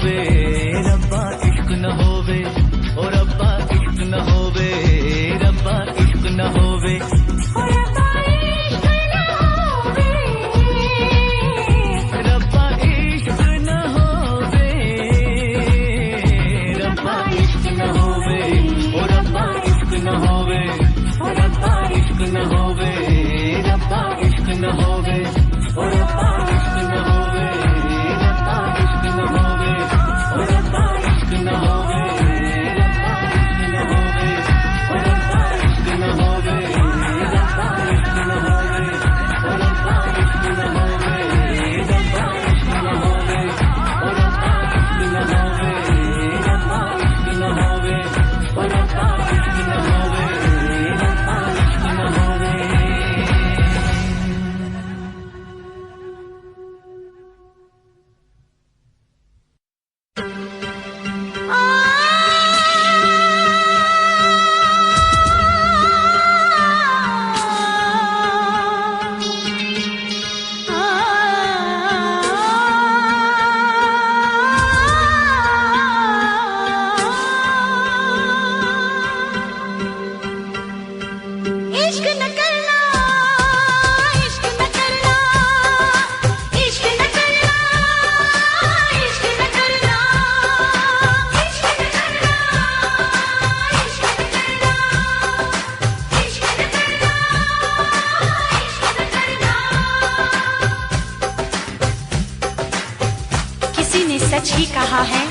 सच ही कहा है।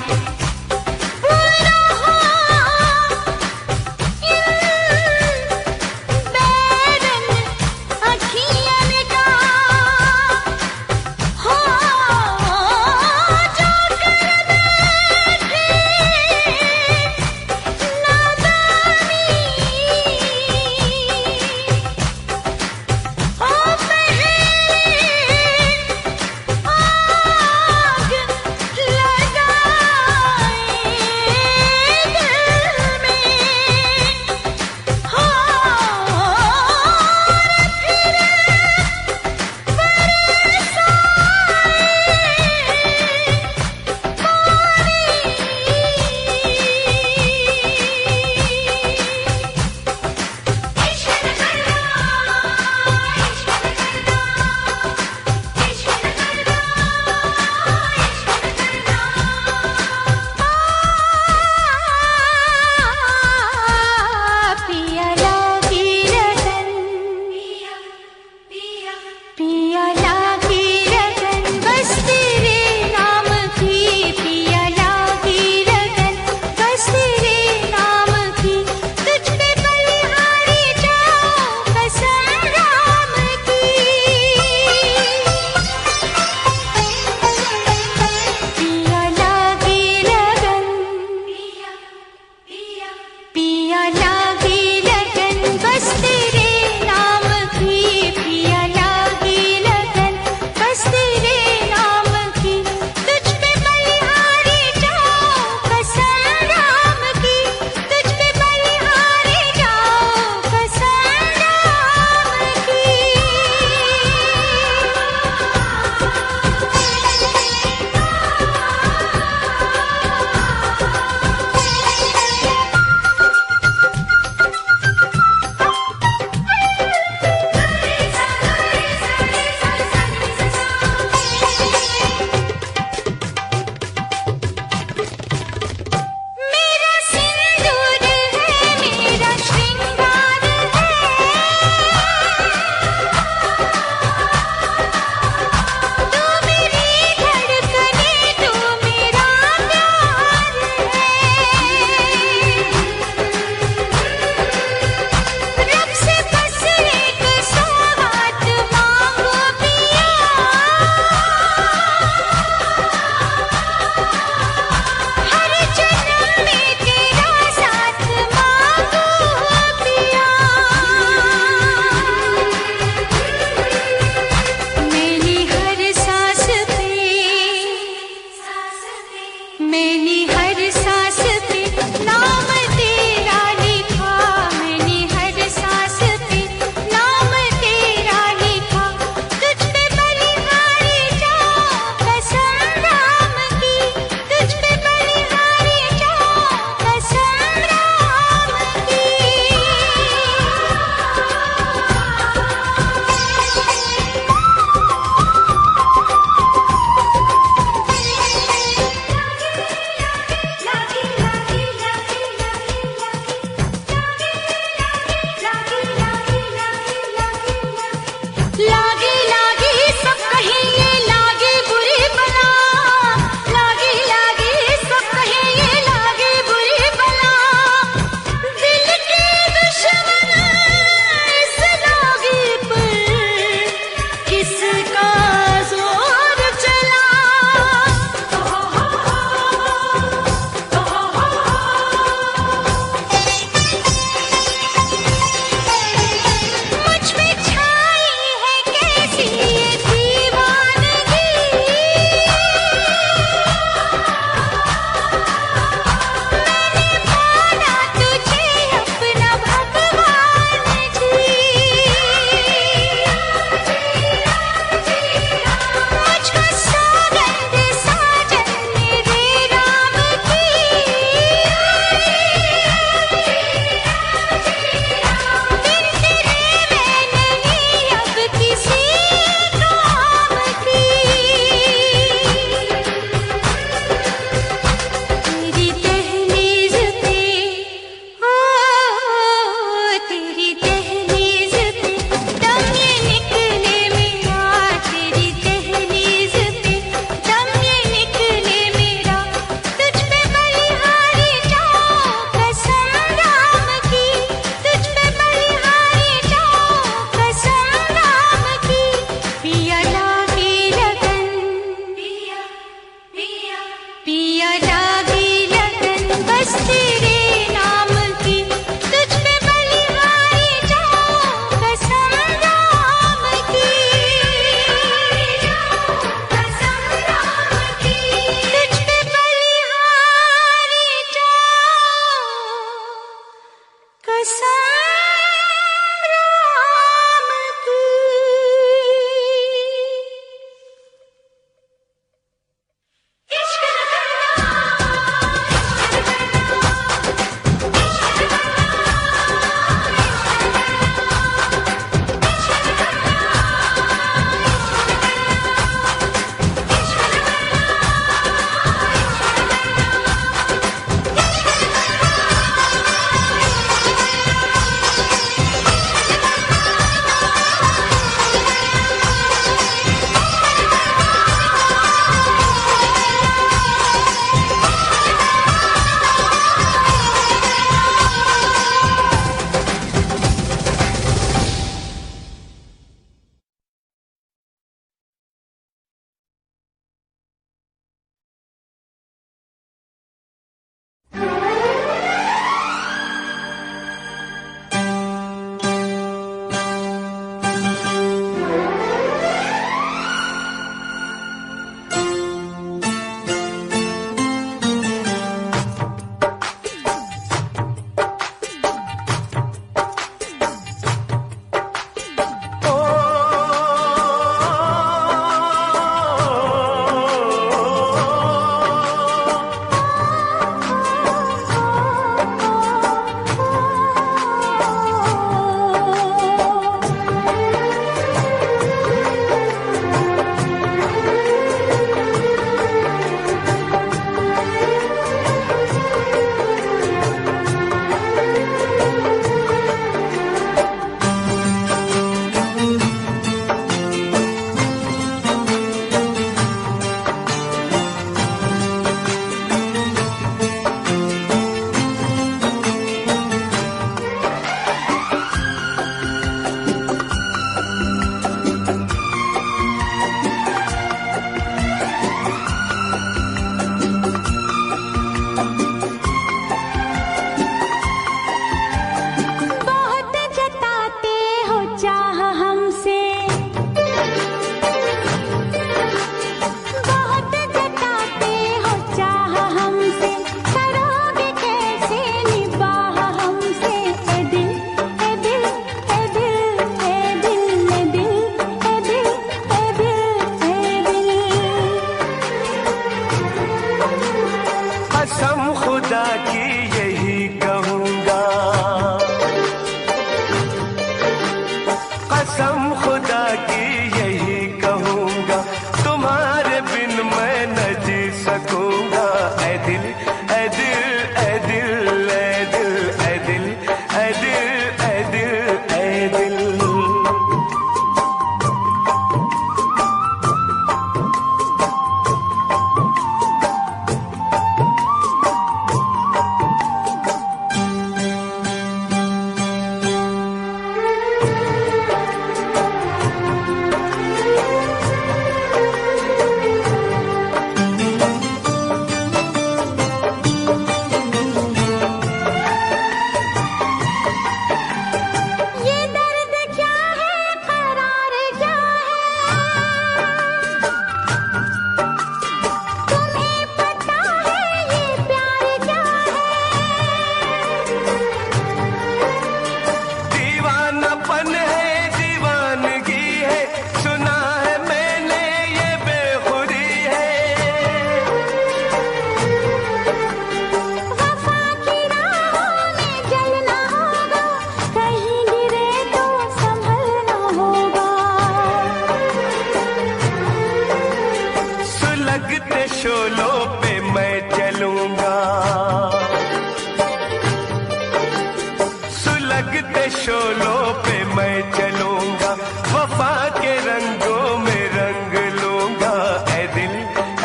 शोलों पे मैं चलूंगा, वफा के रंगों में रंग लूंगा। ऐ दिल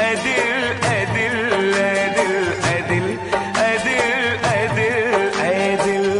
ऐ दिल ऐ दिल ऐ दिल ऐ दिल ऐ दिल ऐ दिल ऐ दिल।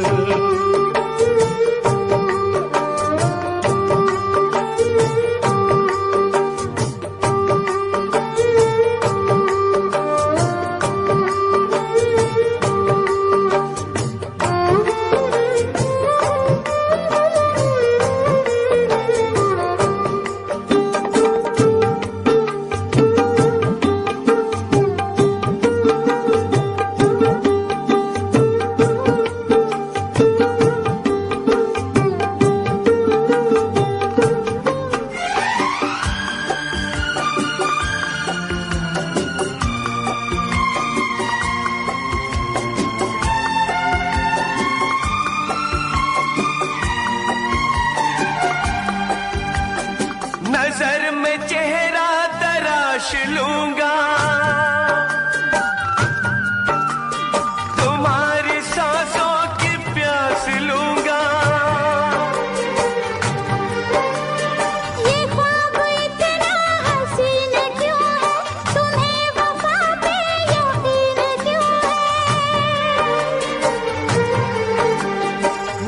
नजर में चेहरा तराश लूंगा, तुम्हारी सांसों की प्यास लूंगा। ये ख्वाब इतना हसीन क्यों है, तुम्हें वफा पे यकीन क्यों है।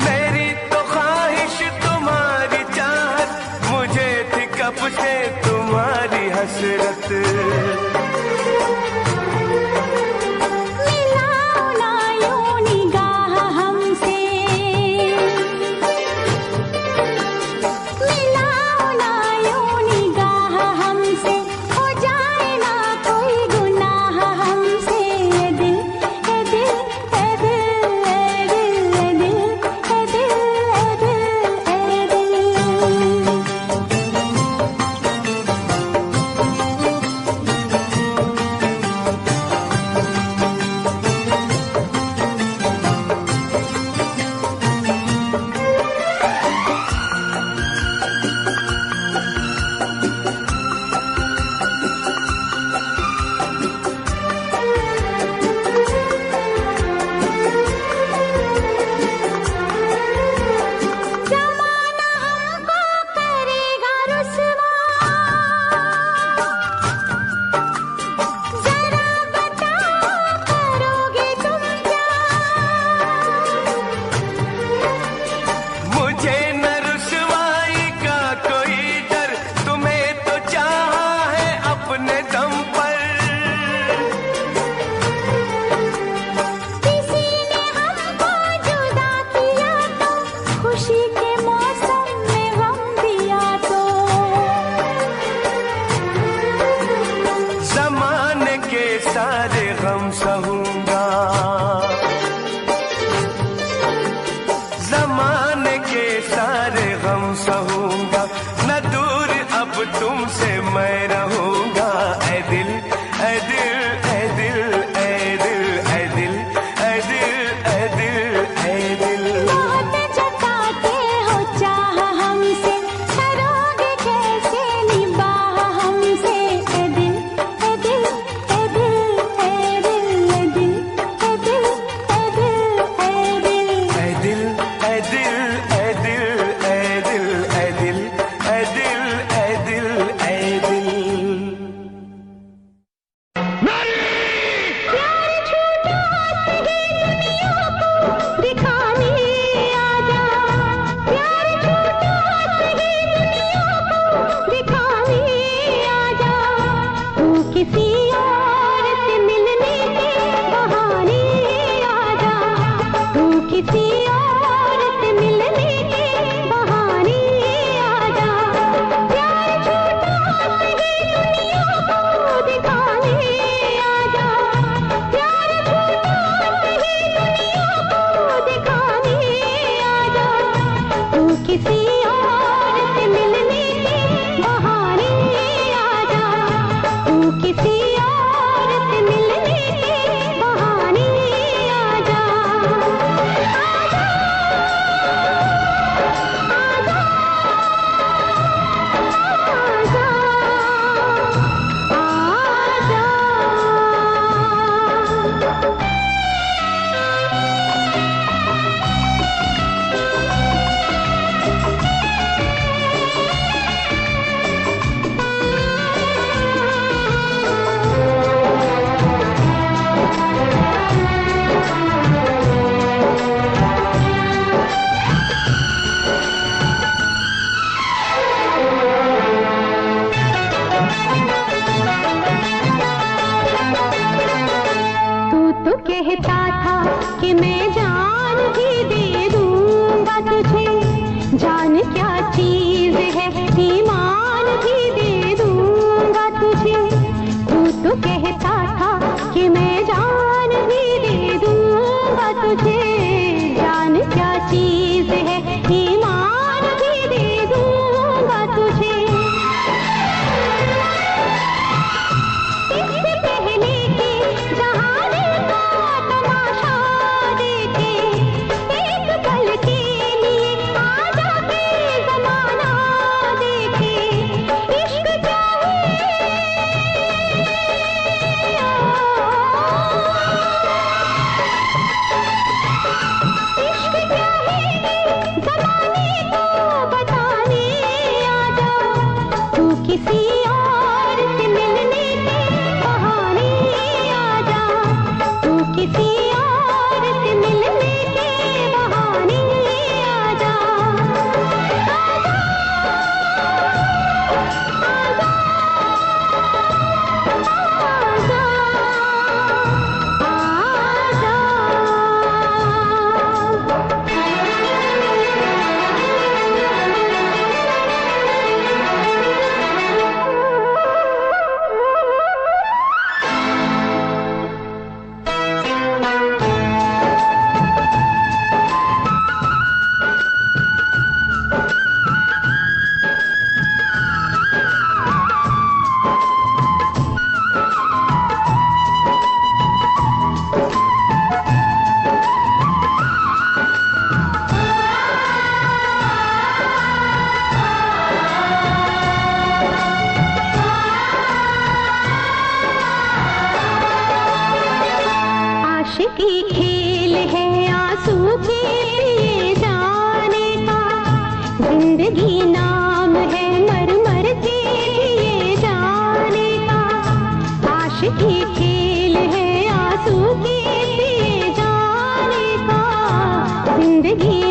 मेरी तो ख्वाहिश तुम्हारी चाहत, मुझे थी कब से तुम्हारी हसरत। मिलाओ ना यूं निगाह हमसे, मिलाओ ना यूं निगाह हमसे, हो जाए ना कोई गुनाह हमसे। ये दिल ये दिल ये दिल ये दिल ये दिल ये दिल ये दिल। ज़माना हमको करेगा रुसवा, ज़रा बताओ करोगे तुम क्या। मुझे न रुसवाई का कोई डर, तुम्हें तो चाहा है अपने दम पर। किसी ने हमको जुदा किया तो, खुशी के मौसम में गम दिया तो। ज़माने के सारे गम सहूंगा, ज़माने के सारे गम सहूंगा। न दूर अब तुमसे मैं रहूंगा। ऐ दिल ऐ दिल ऐ दिल ऐ दिल ऐ दिल ऐ दिल ऐ दिल ऐ दिल। बहुत जताते हो चाह हमसे, करोगे कैसे निबाह हमसे। ए दिल ए दिल ए दिल ए दिल ए दिल ए दिल ए दिल ए दिल। ऐ दिल ऐ दिल ऐ दिल ऐ दिल ऐ दिल ऐ दिल ऐ दिल ऐ दिल। प्यार छूटा सही दुनिया को दिखाने आजा, प्यार छूटा सही दुनिया को दिखाने आजा। तू किसी और से मिलने के बहाने आजा, तू किसी और से मिलने के बहाने आजा। प्यार छूटा सही दुनिया को दिखाने आजा, प्यार छूटा सही दुनिया को दिखाने आजा। तू किसी और से मिलने के बहाने आजा, तू किसी और से मिलने के बहाने आजा। आजा मैं जान भी दे दूंगा तुझे। जान क्या चीज है, ईमान भी दे दूंगा तुझे। तू तो कहता था कि मैं जान भी दे दूंगा तुझे। जान क्या चीज है, ईमान भी दे दूंगा तुझे। इससे पहले कि जहाने का तमाशा देखे, एक पल के लिए आजा के जमाना देखे। इश्क चाहिए, इश्क चाहिए जमाने को बताने आजा। तू किसी और से मिलने के बहाने आजा। तू किसी और से मिलने के बहाने आजा। आशिकी खेल है आंसू के पिए जाने का। जिंदगी नाम है मर मर के पिए जाने का। आशिकी खेल है आंसू के पिए जाने का। जिंदगी